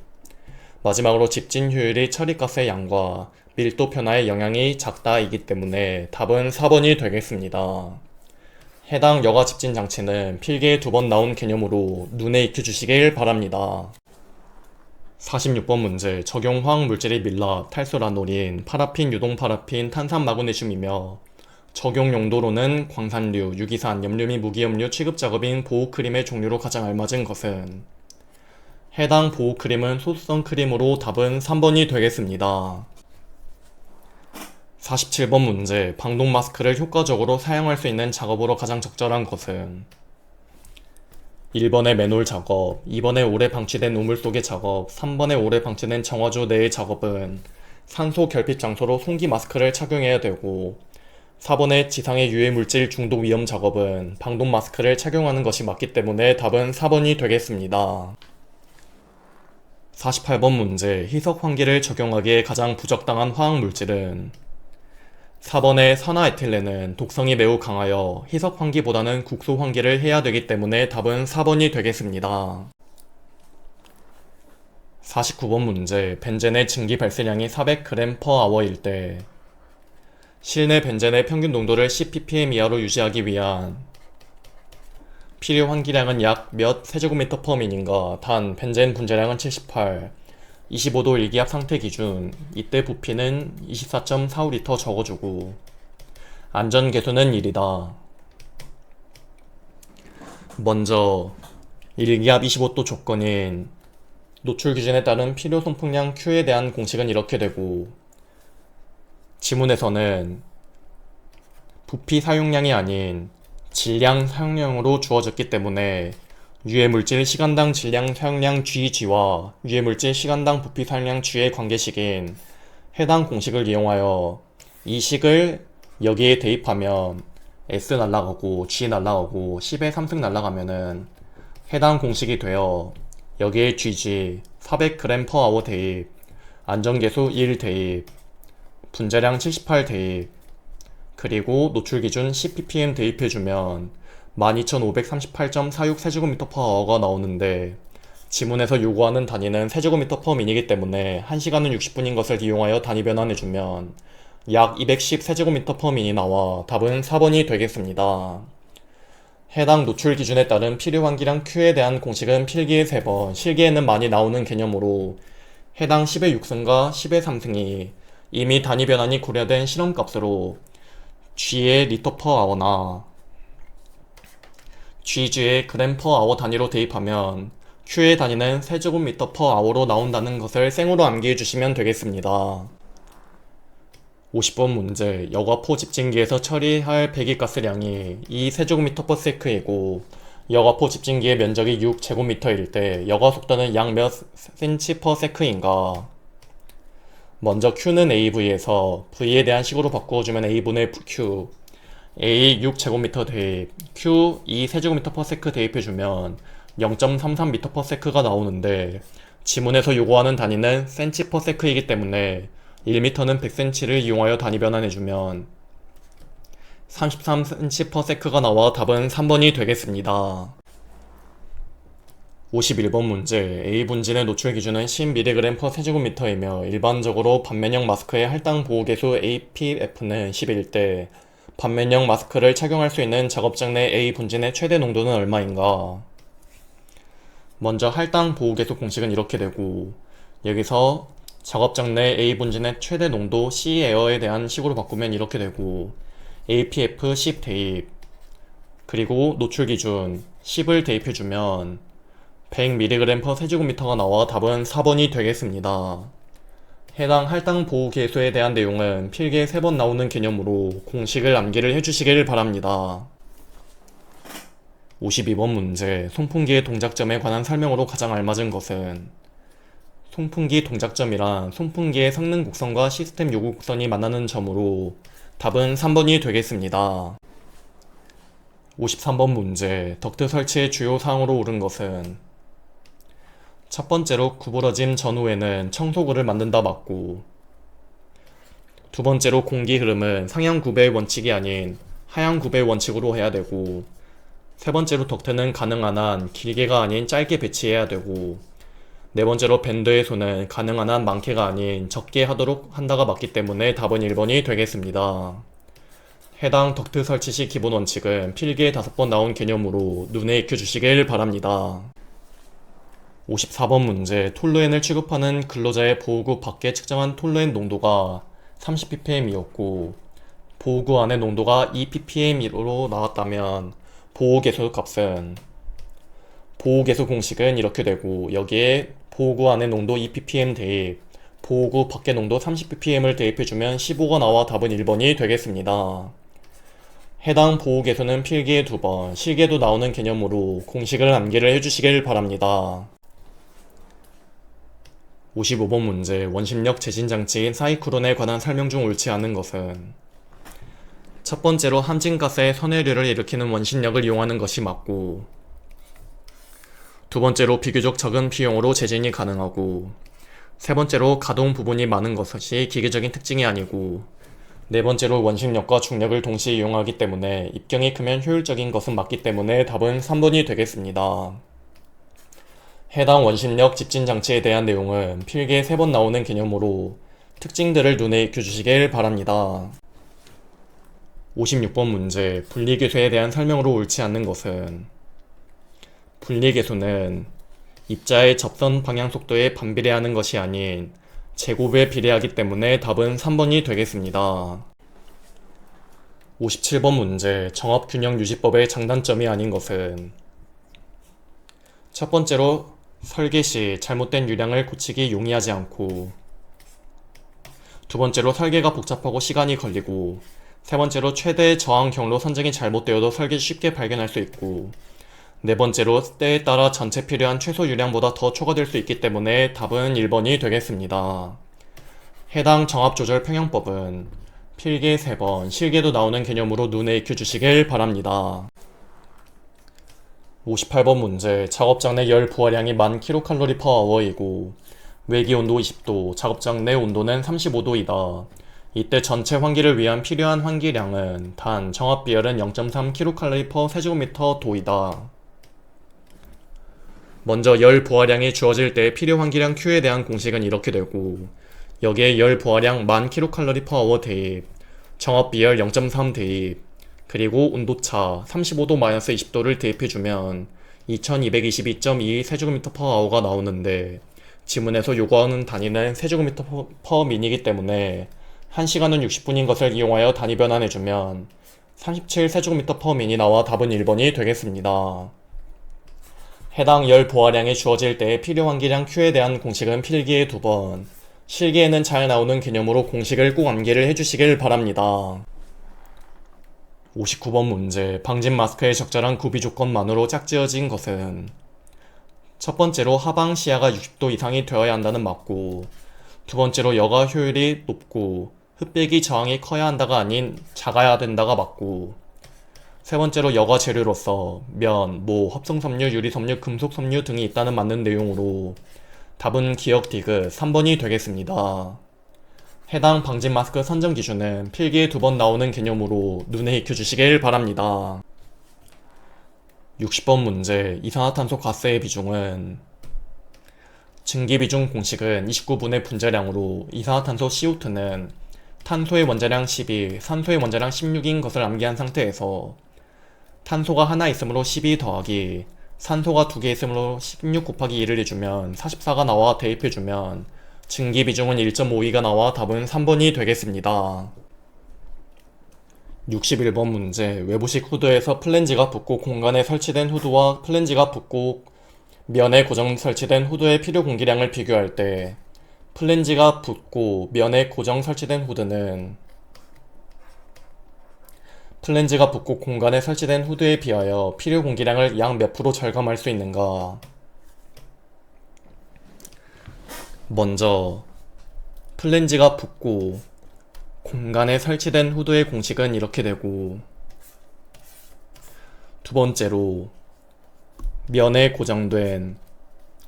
A: 마지막으로 집진 효율이 처리가스의 양과 밀도 변화의 영향이 작다이기 때문에 답은 4번이 되겠습니다. 해당 여과 집진 장치는 필기에 2번 나온 개념으로 눈에 익혀주시길 바랍니다. 46번 문제. 적용 화학 물질이 밀랍, 탈소라놀인, 파라핀, 유동 파라핀, 탄산 마그네슘이며 적용 용도로는 광산류, 유기산, 염료 및 무기염료 취급 작업인 보호 크림의 종류로 가장 알맞은 것은, 해당 보호 크림은 소수성 크림으로 답은 3번이 되겠습니다. 47번 문제. 방독 마스크를 효과적으로 사용할 수 있는 작업으로 가장 적절한 것은, 1번의 맨홀 작업, 2번의 오래 방치된 우물 속의 작업, 3번의 오래 방치된 정화조 내의 작업은 산소 결핍 장소로 송기 마스크를 착용해야 되고, 4번의 지상의 유해물질 중독 위험 작업은 방독 마스크를 착용하는 것이 맞기 때문에 답은 4번이 되겠습니다. 48번 문제. 희석 환기를 적용하기에 가장 부적당한 화학 물질은, 4번의 산화에틸렌은 독성이 매우 강하여 희석 환기보다는 국소 환기를 해야 되기 때문에 답은 4번이 되겠습니다. 49번 문제. 벤젠의 증기 발생량이 400g/h일 때 실내 벤젠의 평균 농도를 10ppm 이하로 유지하기 위한 필요 환기량은 약 몇 세제곱미터/민인가. 단 벤젠 분자량은 78, 25도 일기압 상태 기준, 이때 부피는 24.45L 적어주고, 안전계수는 1이다. 먼저 일기압 25도 조건인 노출 기준에 따른 필요 송풍량 Q에 대한 공식은 이렇게 되고, 지문에서는 부피 사용량이 아닌 질량 사용량으로 주어졌기 때문에 유해물질 시간당 질량 사용량 GG와 유해물질 시간당 부피 사용량 G의 관계식인 해당 공식을 이용하여 이 식을 여기에 대입하면 S 날라가고 G 날라가고 10의 3승 날라가면은 해당 공식이 되어 여기에 GG 400g/h 대입, 안전계수 1 대입, 분자량 78 대입, 그리고 노출기준 10ppm 대입해주면 12538.46 세제곱미터/h가 나오는데, 지문에서 요구하는 단위는 세제곱미터/min이기 때문에 1시간은 60분인 것을 이용하여 단위 변환해주면 약 210 세제곱미터/min이 나와 답은 4번이 되겠습니다. 해당 노출 기준에 따른 필요 환기량 Q에 대한 공식은 필기에 3번, 실기에는 많이 나오는 개념으로 해당 10의 6승과 10의 3승이 이미 단위 변환이 고려된 실험값으로 G의 리터/h나 GG의 g/h 단위로 대입하면 Q의 단위는 세제곱미터/h로 나온다는 것을 생으로 암기해 주시면 되겠습니다. 50번 문제. 여과포 집진기에서 처리할 배기가스량이 2세제곱미터/s이고 여과포 집진기의 면적이 6제곱미터일 때 여과 속도는 약 몇 cm/s인가? 먼저 Q는 AV에서 V에 대한 식으로 바꾸어주면 A분의 Q, A 6제곱미터 대입, Q 2세제곱미터/s 대입해주면 0.33m/s가 나오는데, 지문에서 요구하는 단위는 cm/s이기 때문에 1m는 100cm를 이용하여 단위 변환해주면 33cm/s가 나와 답은 3번이 되겠습니다. 51번 문제. A 분진의 노출 기준은 10mg/세제곱미터이며 일반적으로 반면형 마스크의 할당 보호계수 APF는 10일 때 반면형 마스크를 착용할 수 있는 작업장 내 A 분진의 최대 농도는 얼마인가? 먼저 할당 보호계수 공식은 이렇게 되고, 여기서 작업장 내 A 분진의 최대 농도 C에어에 대한 식으로 바꾸면 이렇게 되고, APF 10 대입, 그리고 노출 기준 10을 대입해주면 100mg/세 세제곱미터가 나와 답은 4번이 되겠습니다. 해당 할당 보호 계수에 대한 내용은 필기에 3번 나오는 개념으로 공식을 암기를 해주시길 바랍니다. 52번 문제, 송풍기의 동작점에 관한 설명으로 가장 알맞은 것은? 송풍기 동작점이란 송풍기의 성능 곡선과 시스템 요구 곡선이 만나는 점으로 답은 3번이 되겠습니다. 53번 문제, 덕트 설치의 주요 사항으로 옳은 것은? 첫 번째로 구부러짐 전후에는 청소구를 만든다 맞고, 두 번째로 공기 흐름은 상향 구배의 원칙이 아닌 하향 구배의 원칙으로 해야 되고, 세 번째로 덕트는 가능한 한 길게가 아닌 짧게 배치해야 되고, 네 번째로 밴드의 수는 가능한 한 많게가 아닌 적게 하도록 한다가 맞기 때문에 답은 1번이 되겠습니다. 해당 덕트 설치 시 기본 원칙은 필기에 5번 나온 개념으로 눈에 익혀주시길 바랍니다. 54번 문제, 톨루엔을 취급하는 근로자의 보호구 밖에 측정한 톨루엔 농도가 30ppm이었고 보호구 안의 농도가 2ppm으로 나왔다면 보호계수 값은? 보호계수 공식은 이렇게 되고 여기에 보호구 안의 농도 2ppm 대입, 보호구 밖의 농도 30ppm을 대입해주면 15가 나와 답은 1번이 되겠습니다. 해당 보호계수는 필기에 2번, 실기에도 나오는 개념으로 공식을 암기를 해주시길 바랍니다. 55번 문제, 원심력 제진장치인 사이클론에 관한 설명 중 옳지 않은 것은? 첫 번째로 함진가스의 선회류를 일으키는 원심력을 이용하는 것이 맞고, 두 번째로 비교적 적은 비용으로 제진이 가능하고, 세 번째로 가동 부분이 많은 것이 기계적인 특징이 아니고, 네 번째로 원심력과 중력을 동시에 이용하기 때문에 입경이 크면 효율적인 것은 맞기 때문에 답은 3번이 되겠습니다. 해당 원심력 집진장치에 대한 내용은 필기에 3번 나오는 개념으로 특징들을 눈에 익혀주시길 바랍니다. 56번 문제, 분리계수에 대한 설명으로 옳지 않는 것은? 분리계수는 입자의 접선 방향 속도에 반비례하는 것이 아닌 제곱에 비례하기 때문에 답은 3번이 되겠습니다. 57번 문제, 정업균형유지법의 장단점이 아닌 것은? 첫 번째로 설계 시 잘못된 유량을 고치기 용이하지 않고, 두 번째로 설계가 복잡하고 시간이 걸리고, 세 번째로 최대 저항 경로 선정이 잘못되어도 설계 쉽게 발견할 수 있고, 네 번째로 때에 따라 전체 필요한 최소 유량보다 더 초과될 수 있기 때문에 답은 1번이 되겠습니다. 해당 정압조절평형법은 필기에 3번, 실기에도 나오는 개념으로 눈에 익혀주시길 바랍니다. 58번 문제, 작업장 내 열 부하량이 1000kcal/h이고 외기 온도 20도, 작업장 내 온도는 35도이다. 이때 전체 환기를 위한 필요한 환기량은 단 정압 비열은 0.3kcal/세제곱미터 도이다. 먼저 열 부하량이 주어질 때 필요 환기량 Q에 대한 공식은 이렇게 되고 여기에 열 부하량 1000kcal/h 대입, 정압 비열 0.3 대입, 그리고 온도차 35°-20도를 대입해주면 2222.22 세제곱미터/h가 나오는데 지문에서 요구하는 단위는 세제곱미터/min이기 때문에 1시간은 60분인 것을 이용하여 단위 변환해주면 37 세제곱미터/min이 나와 답은 1번이 되겠습니다. 해당 열 부하량이 주어질 때 필요 환기량 Q에 대한 공식은 필기에 2번, 실기에는 잘 나오는 개념으로 공식을 꼭 암기를 해주시길 바랍니다. 59번 문제, 방진 마스크의 적절한 구비 조건만으로 짝지어진 것은? 첫 번째로 하방 시야가 60도 이상이 되어야 한다는 맞고, 두 번째로 여가 효율이 높고 흡배기 저항이 커야 한다가 아닌 작아야 된다가 맞고, 세 번째로 여가 재료로서 면, 모, 합성섬유, 유리섬유, 금속섬유 등이 있다는 맞는 내용으로 답은 기억 디귿 3번이 되겠습니다. 해당 방진 마스크 선정 기준은 필기에 2번 나오는 개념으로 눈에 익혀주시길 바랍니다. 60번 문제, 이산화탄소 가스의 비중은? 증기비중 공식은 29분의 분자량으로 이산화탄소 CO2는 탄소의 원자량 12, 산소의 원자량 16인 것을 암기한 상태에서 탄소가 하나 있으므로 12 더하기 산소가 2개 있으므로 16 곱하기 2를 해주면 44가 나와 대입해주면 증기비중은 1.52가 나와 답은 3번이 되겠습니다. 61번 문제, 외부식 후드에서 플랜지가 붙고 공간에 설치된 후드와 플랜지가 붙고 면에 고정 설치된 후드의 필요 공기량을 비교할 때 플랜지가 붙고 면에 고정 설치된 후드는 플랜지가 붙고 공간에 설치된 후드에 비하여 필요 공기량을 약 몇 프로 절감할 수 있는가? 먼저 플랜지가 붙고 공간에 설치된 후드의 공식은 이렇게 되고, 두 번째로 면에 고정된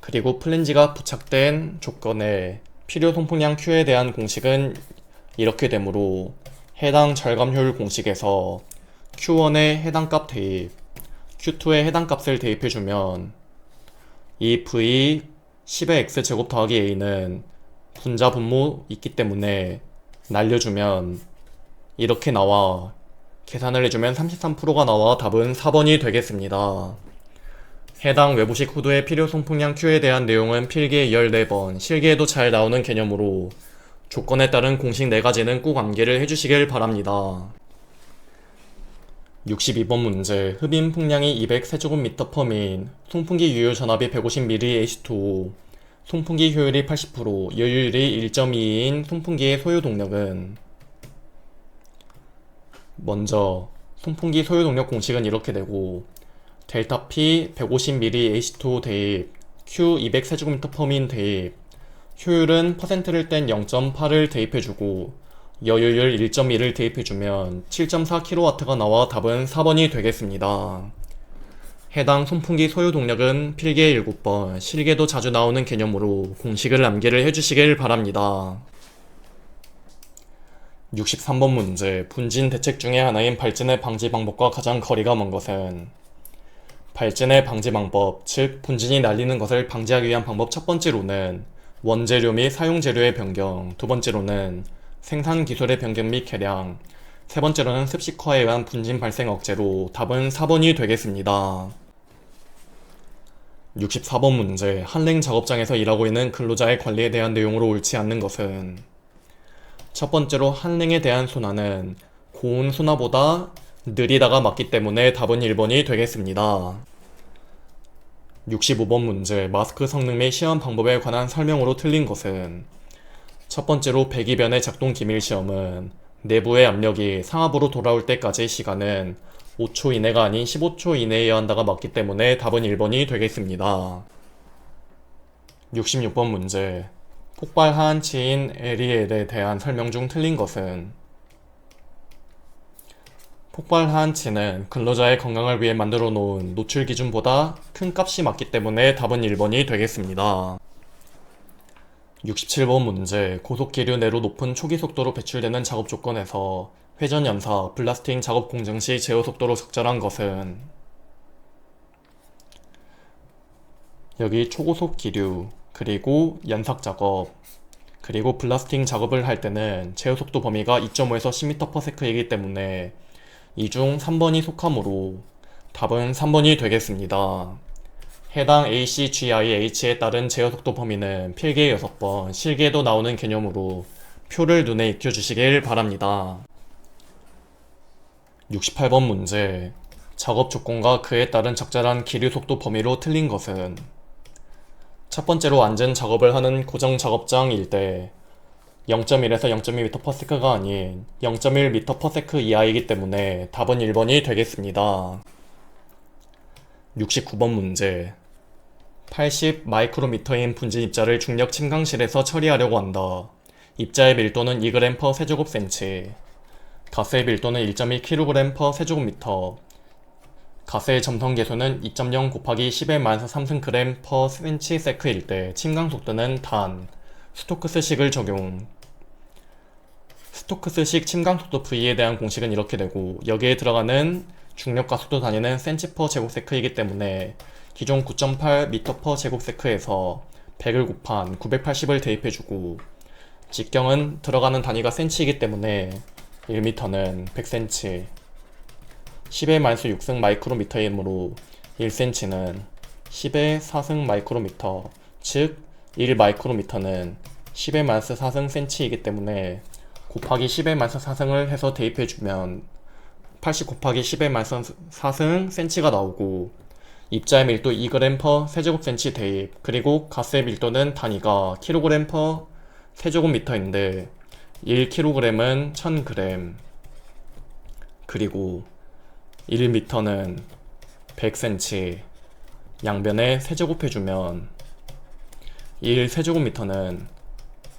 A: 그리고 플랜지가 부착된 조건의 필요 송풍량 Q에 대한 공식은 이렇게 되므로 해당 절감효율 공식에서 Q1의 해당값 대입, Q2의 해당값을 대입해주면 이 V 10의 X제곱 더하기 A는 분자 분모 있기 때문에 날려주면 이렇게 나와, 계산을 해주면 33%가 나와 답은 4번이 되겠습니다. 해당 외부식 후드의 필요 송풍량 Q에 대한 내용은 필기에 14번, 실기에도 잘 나오는 개념으로 조건에 따른 공식 4가지는 꼭 암기를 해주시길 바랍니다. 62번 문제. 흡입 풍량이 200 세제곱미터/민, 송풍기 유효 전압이 150ml H2O, 송풍기 효율이 80%, 여유율이 1.2인 송풍기의 소요 동력은? 먼저 송풍기 소요 동력 공식은 이렇게 되고, 델타 P 150ml H2O 대입, Q 200 세제곱미터/민 대입, 효율은 퍼센트를 뗀 0.8을 대입해주고 여유율 1.1을 대입해주면 7.4kW가 나와 답은 4번이 되겠습니다. 해당 송풍기 소요 동력은 필기에 7번, 실기에도 자주 나오는 개념으로 공식을 암기를 해주시길 바랍니다. 63번 문제. 분진 대책 중의 하나인 발진의 방지 방법과 가장 거리가 먼 것은? 발진의 방지 방법, 즉 분진이 날리는 것을 방지하기 위한 방법 첫 번째로는 원재료 및 사용재료의 변경, 두 번째로는 생산기술의 변경 및 개량, 세 번째로는 습식화에 의한 분진 발생 억제로 답은 4번이 되겠습니다. 64번 문제. 한랭 작업장에서 일하고 있는 근로자의 관리에 대한 내용으로 옳지 않는 것은? 첫 번째로 한랭에 대한 순환은 고온 순화보다 느리다가 맞기 때문에 답은 1번이 되겠습니다. 65번 문제. 마스크 성능 및 시험 방법에 관한 설명으로 틀린 것은? 첫 번째로 배기변의 작동 기밀 시험은 내부의 압력이 상압으로 돌아올 때까지의 시간은 5초 이내가 아닌 15초 이내여야 한다가 맞기 때문에 답은 1번이 되겠습니다. 66번 문제. 폭발 하한치인 에리엘에 대한 설명 중 틀린 것은? 폭발 하한치는 근로자의 건강을 위해 만들어 놓은 노출 기준보다 큰 값이 맞기 때문에 답은 1번이 되겠습니다. 67번 문제. 고속기류 내로 높은 초기 속도로 배출되는 작업 조건에서 회전 연사, 블라스팅 작업 공정 시 제어 속도로 적절한 것은? 여기 초고속 기류, 그리고 연삭 작업, 그리고 블라스팅 작업을 할 때는 제어 속도 범위가 2.5에서 10m/s이기 때문에 이 중 3번이 속하므로 답은 3번이 되겠습니다. 해당 ACGIH에 따른 제어속도 범위는 필기에 6번, 실기에도 나오는 개념으로 표를 눈에 익혀주시길 바랍니다. 68번 문제. 작업 조건과 그에 따른 적절한 기류 속도 범위로 틀린 것은? 첫 번째로 앉은 작업을 하는 고정 작업장일 때 0.1에서 0.2m/s가 아닌 0.1m/s 이하이기 때문에 답은 1번이 되겠습니다. 69번 문제. 80 마이크로미터인 분진 입자를 중력 침강실에서 처리하려고 한다. 입자의 밀도는 2g/cm, 가스의 밀도는 1.1kg/cm, 가스의 점성 계수는 2.0 곱하기 10의 마이너스 3승 g/cm/s일 때 침강 속도는 단 스토크스식을 적용. 스토크스식 침강 속도 V에 대한 공식은 이렇게 되고, 여기에 들어가는 중력 가속도 단위는 cm/제곱세크이기 때문에 기존 9.8m/제곱세크에서 100을 곱한 980을 대입해주고, 직경은 들어가는 단위가 cm이기 때문에 1m는 100cm, 10의 마이너스 6승 마이크로미터이므로 1cm는 10의 4승 마이크로미터, 즉 1마이크로미터는 10의 마이너스 4승 cm이기 때문에 곱하기 10의 마이너스 4승을 해서 대입해주면 80 곱하기 10의 마이너스 4승 cm가 나오고, 입자의 밀도 2g/세제곱센치 대입, 그리고 가스의 밀도는 단위가 kg/세제곱미터인데 1kg은 1000g, 그리고 1m는 100cm, 양변에 세제곱해주면 1세제곱미터는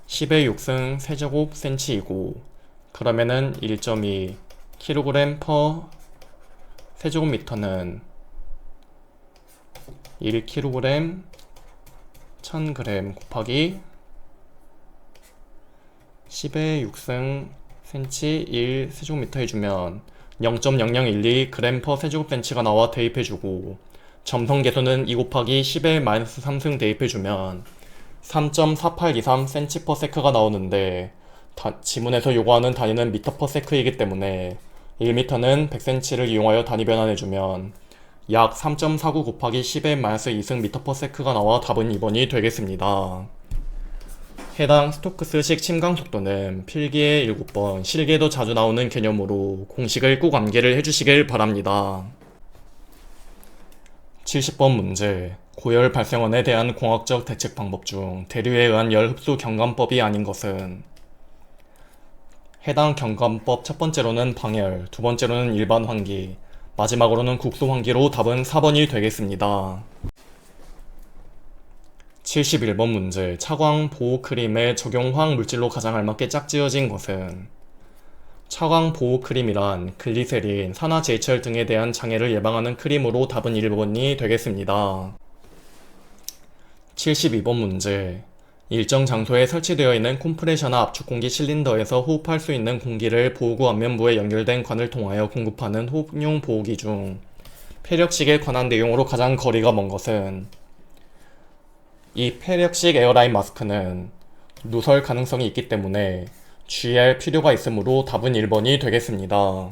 A: 10의 6승 세제곱센치이고, 그러면은 1.2 kg/세제곱미터는 1kg 1000g 곱하기 10의 6승 센치 1세제곱미터 해주면 0.0012g/세제곱센치가 나와 대입해주고, 점성계수는 2 곱하기 10의 -3승 대입해주면 3.4823cm/s가 나오는데, 지문에서 요구하는 단위는 m/s이기 때문에 1m는 100cm를 이용하여 단위 변환해주면 약 3.49 곱하기 10의 -2승 m/s가 나와 답은 2번이 되겠습니다. 해당 스토크스식 침강속도는 필기에 7번, 실기에도 자주 나오는 개념으로 공식을 꼭 암기를 해주시길 바랍니다. 70번 문제. 고열 발생원에 대한 공학적 대책 방법 중 대류에 의한 열 흡수 경감법이 아닌 것은? 해당 경감법 첫 번째로는 방열, 두 번째로는 일반 환기, 마지막으로는 국소 환기로 답은 4번이 되겠습니다. 71번 문제. 차광 보호 크림의 적용 화학 물질로 가장 알맞게 짝지어진 것은? 차광 보호 크림이란 글리세린, 산화제이철 등에 대한 장애를 예방하는 크림으로 답은 1번이 되겠습니다. 72번 문제. 일정 장소에 설치되어 있는 콤프레셔나 압축공기 실린더에서 호흡할 수 있는 공기를 보호구 안면부에 연결된 관을 통하여 공급하는 호흡용 보호기 중 폐력식에 관한 내용으로 가장 거리가 먼 것은? 이 폐력식 에어라인 마스크는 누설 가능성이 있기 때문에 주의할 필요가 있으므로 답은 1번이 되겠습니다.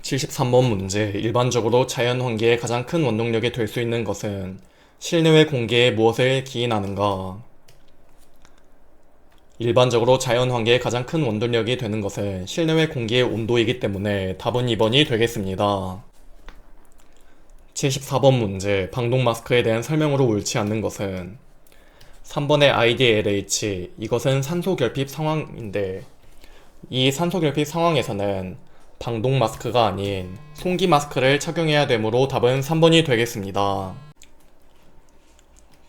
A: 73번 문제. 일반적으로 자연 환기에 가장 큰 원동력이 될 수 있는 것은 실내외 공기에 무엇을 기인하는가? 일반적으로 자연 환기에 가장 큰 원동력이 되는 것은 실내외 공기의 온도이기 때문에 답은 2번이 되겠습니다. 74번 문제. 방독 마스크에 대한 설명으로 옳지 않는 것은? 3번의 IDLH, 이것은 산소 결핍 상황인데, 이 산소 결핍 상황에서는 방독 마스크가 아닌 송기 마스크를 착용해야 되므로 답은 3번이 되겠습니다.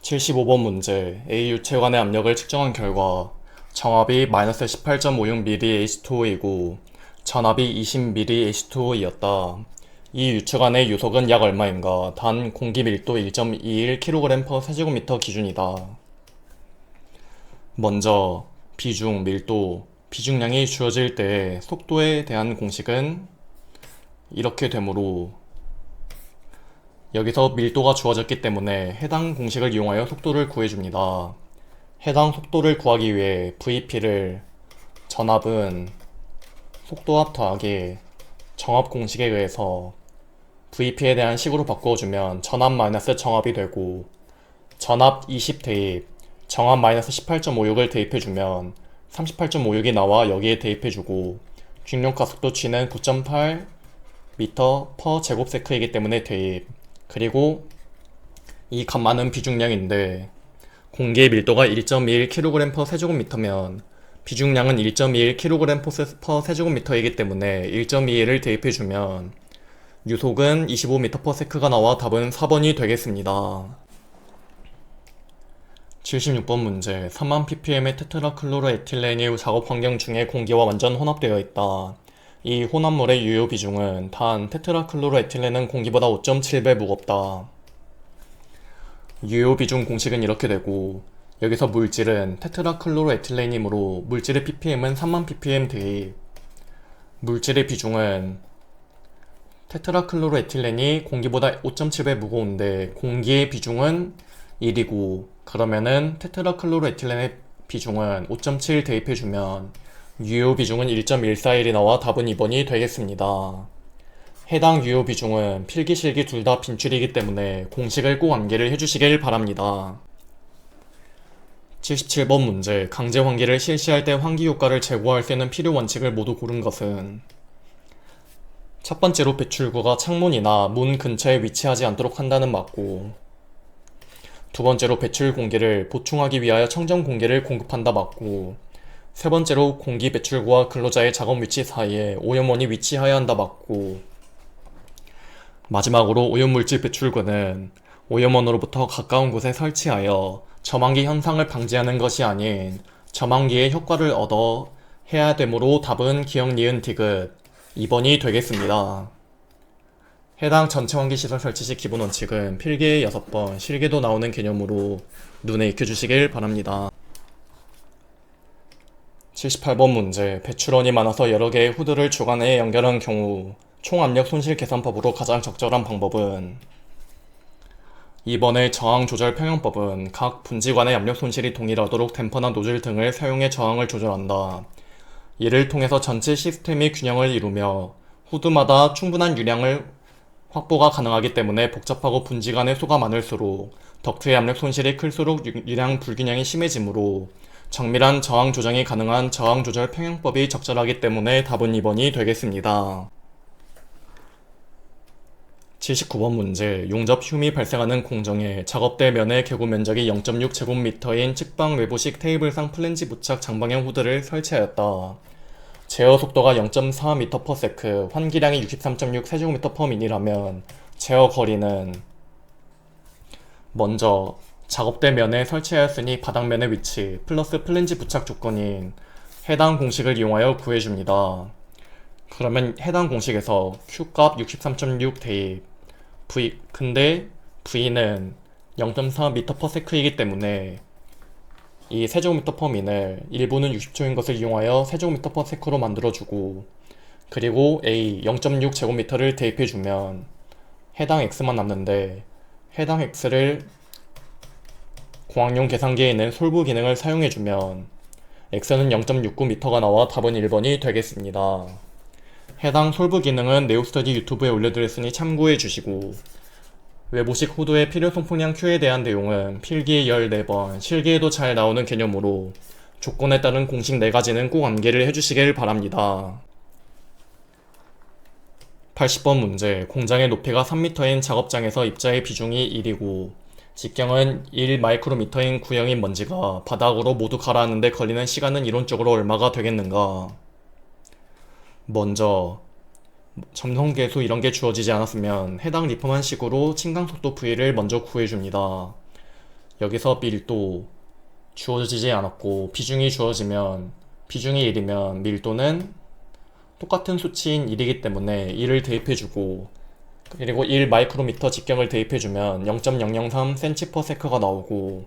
A: 75번 문제. A 유체관의 압력을 측정한 결과 정압이 -18.56mm H2O이고 전압이 20mm H2O이었다. 이 유체관의 유속은 약 얼마인가? 단 공기 밀도 1.21kg/세제곱미터 기준이다. 먼저 비중, 밀도, 비중량이 주어질 때 속도에 대한 공식은 이렇게 되므로, 여기서 밀도가 주어졌기 때문에 해당 공식을 이용하여 속도를 구해줍니다. 해당 속도를 구하기 위해 VP를 전압은 속도압 더하기 정압 공식에 의해서 VP에 대한 식으로 바꾸어주면 전압 마이너스 정압이 되고, 전압 20 대입 정압 -18.56을 대입해주면 38.56이 나와 여기에 대입해주고, 중력가속도 g는 9.8m/제곱세크이기 때문에 대입, 그리고 이 값만은 비중량인데 공기의 밀도가 1.21kg/세제곱미터면 비중량은 1.21kg/세제곱미터이기 때문에 1.21을 대입해주면 유속은 25m/s가 나와 답은 4번이 되겠습니다. 76번 문제. 3만 ppm의 테트라클로로에틸렌이 작업 환경 중에 공기와 완전 혼합되어 있다. 이 혼합물의 유효 비중은? 단 테트라클로로에틸렌은 공기보다 5.7배 무겁다. 유효 비중 공식은 이렇게 되고, 여기서 물질은 테트라클로로에틸렌이므로 물질의 ppm은 3만 ppm 대입, 물질의 비중은 테트라클로로에틸렌이 공기보다 5.7배 무거운데 공기의 비중은 1이고, 그러면은 테트라클로로에틸렌의 비중은 5.7 대입해주면 유효 비중은 1.141이 나와 답은 2번이 되겠습니다. 해당 유효 비중은 필기 실기 둘 다 빈출이기 때문에 공식을 꼭 암기를 해주시길 바랍니다. 77번 문제. 강제 환기를 실시할 때 환기 효과를 제고할 수 있는 필요 원칙을 모두 고른 것은? 첫 번째로 배출구가 창문이나 문 근처에 위치하지 않도록 한다는 맞고, 두 번째로 배출 공기를 보충하기 위하여 청정 공기를 공급한다 맞고, 세 번째로 공기 배출구와 근로자의 작업 위치 사이에 오염원이 위치해야 한다 맞고, 마지막으로 오염물질 배출구는 오염원으로부터 가까운 곳에 설치하여 점항기 현상을 방지하는 것이 아닌 점항기의 효과를 얻어 해야 되므로 답은 기역 니은 디귿 2번이 되겠습니다. 해당 전체 환기시설 설치 시 기본 원칙은 필기에 6번, 실기도 나오는 개념으로 눈에 익혀주시길 바랍니다. 78번 문제, 배출원이 많아서 여러 개의 후드를 주간에 연결한 경우 총압력 손실 계산법으로 가장 적절한 방법은 2번의 저항 조절 평형법은 각 분지 간의 압력 손실이 동일하도록 댐퍼나 노즐 등을 사용해 저항을 조절한다. 이를 통해서 전체 시스템이 균형을 이루며 후드마다 충분한 유량을 확보가 가능하기 때문에 복잡하고 분지 간의 소가 많을수록 덕트의 압력 손실이 클수록 유량 불균형이 심해지므로 정밀한 저항 조정이 가능한 저항 조절 평형법이 적절하기 때문에 답은 2번이 되겠습니다. 79번 문제, 용접 흉이 발생하는 공정에 작업대 면의 개구 면적이 0.6제곱미터인 측방 외부식 테이블상 플랜지 부착 장방형 후드를 설치하였다. 제어 속도가 0.4m/s, 환기량이 63.6 세제곱미터/민이라면 제어 거리는 먼저 작업대 면에 설치하였으니 바닥면의 위치 플러스 플랜지 부착 조건인 해당 공식을 이용하여 구해줍니다. 그러면 해당 공식에서 Q값 63.6 대입 근데 V는 0.4m/s이기 때문에 이 세제곱미터/민을 일부는 60초인 것을 이용하여 세제곱미터/s로 만들어주고, 그리고 A 0.6제곱미터를 대입해주면 해당 X만 남는데, 해당 X를 공학용 계산기에 있는 솔브 기능을 사용해주면 X는 0.69m가 나와 답은 1번이 되겠습니다. 해당 솔브 기능은 네오스터디 유튜브에 올려드렸으니 참고해주시고, 외부식 후드의 필요 송풍량 Q에 대한 내용은 필기에 14번, 실기에도 잘 나오는 개념으로 조건에 따른 공식 4가지는 꼭 암기를 해주시길 바랍니다. 80번 문제, 공장의 높이가 3m인 작업장에서 입자의 비중이 1이고 직경은 1마이크로미터인 구형인 먼지가 바닥으로 모두 가라앉는데 걸리는 시간은 이론적으로 얼마가 되겠는가? 먼저 점성계수 이런게 주어지지 않았으면 해당 리폼한 식으로 침강속도 V를 먼저 구해줍니다. 여기서 밀도 주어지지 않았고 비중이 주어지면 비중이 1이면 밀도는 똑같은 수치인 1이기 때문에 1을 대입해주고, 그리고 1마이크로미터 직경을 대입해주면 0.003cm/s가 나오고,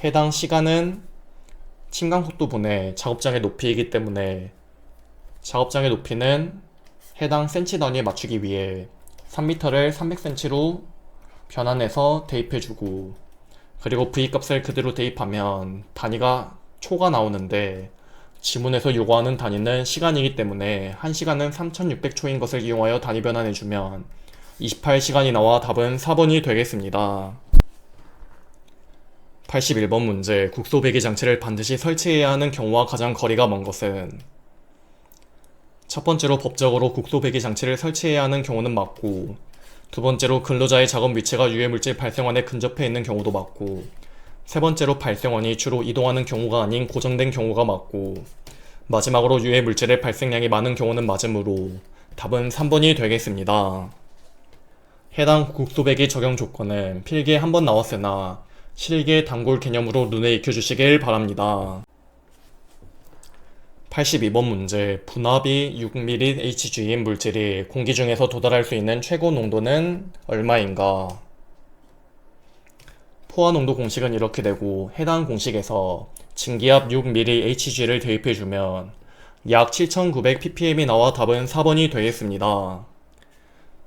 A: 해당 시간은 침강속도분의 작업장의 높이이기 때문에 작업장의 높이는 해당 센치 단위에 맞추기 위해 3m를 300cm로 변환해서 대입해주고, 그리고 V값을 그대로 대입하면 단위가 초가 나오는데 지문에서 요구하는 단위는 시간이기 때문에 1시간은 3600초인 것을 이용하여 단위 변환해주면 28시간이 나와 답은 4번이 되겠습니다. 81번 문제, 국소 배기 장치를 반드시 설치해야 하는 경우와 가장 거리가 먼 것은? 첫 번째로 법적으로 국소 배기 장치를 설치해야 하는 경우는 맞고, 두 번째로 근로자의 작업 위치가 유해물질 발생원에 근접해 있는 경우도 맞고, 세 번째로 발생원이 주로 이동하는 경우가 아닌 고정된 경우가 맞고, 마지막으로 유해물질의 발생량이 많은 경우는 맞으므로 답은 3번이 되겠습니다. 해당 국소 배기 적용 조건은 필기에 한 번 나왔으나 실기의 단골 개념으로 눈에 익혀주시길 바랍니다. 82번 문제, 분압이 6mHg인 물질이 공기 중에서 도달할 수 있는 최고 농도는 얼마인가? 포화 농도 공식은 이렇게 되고, 해당 공식에서 증기압 6mHg를 대입해주면 약 7900ppm이 나와 답은 4번이 되겠습니다.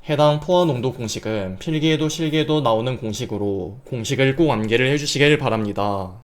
A: 해당 포화 농도 공식은 필기에도 실기에도 나오는 공식으로 공식을 꼭 암기를 해주시길 바랍니다.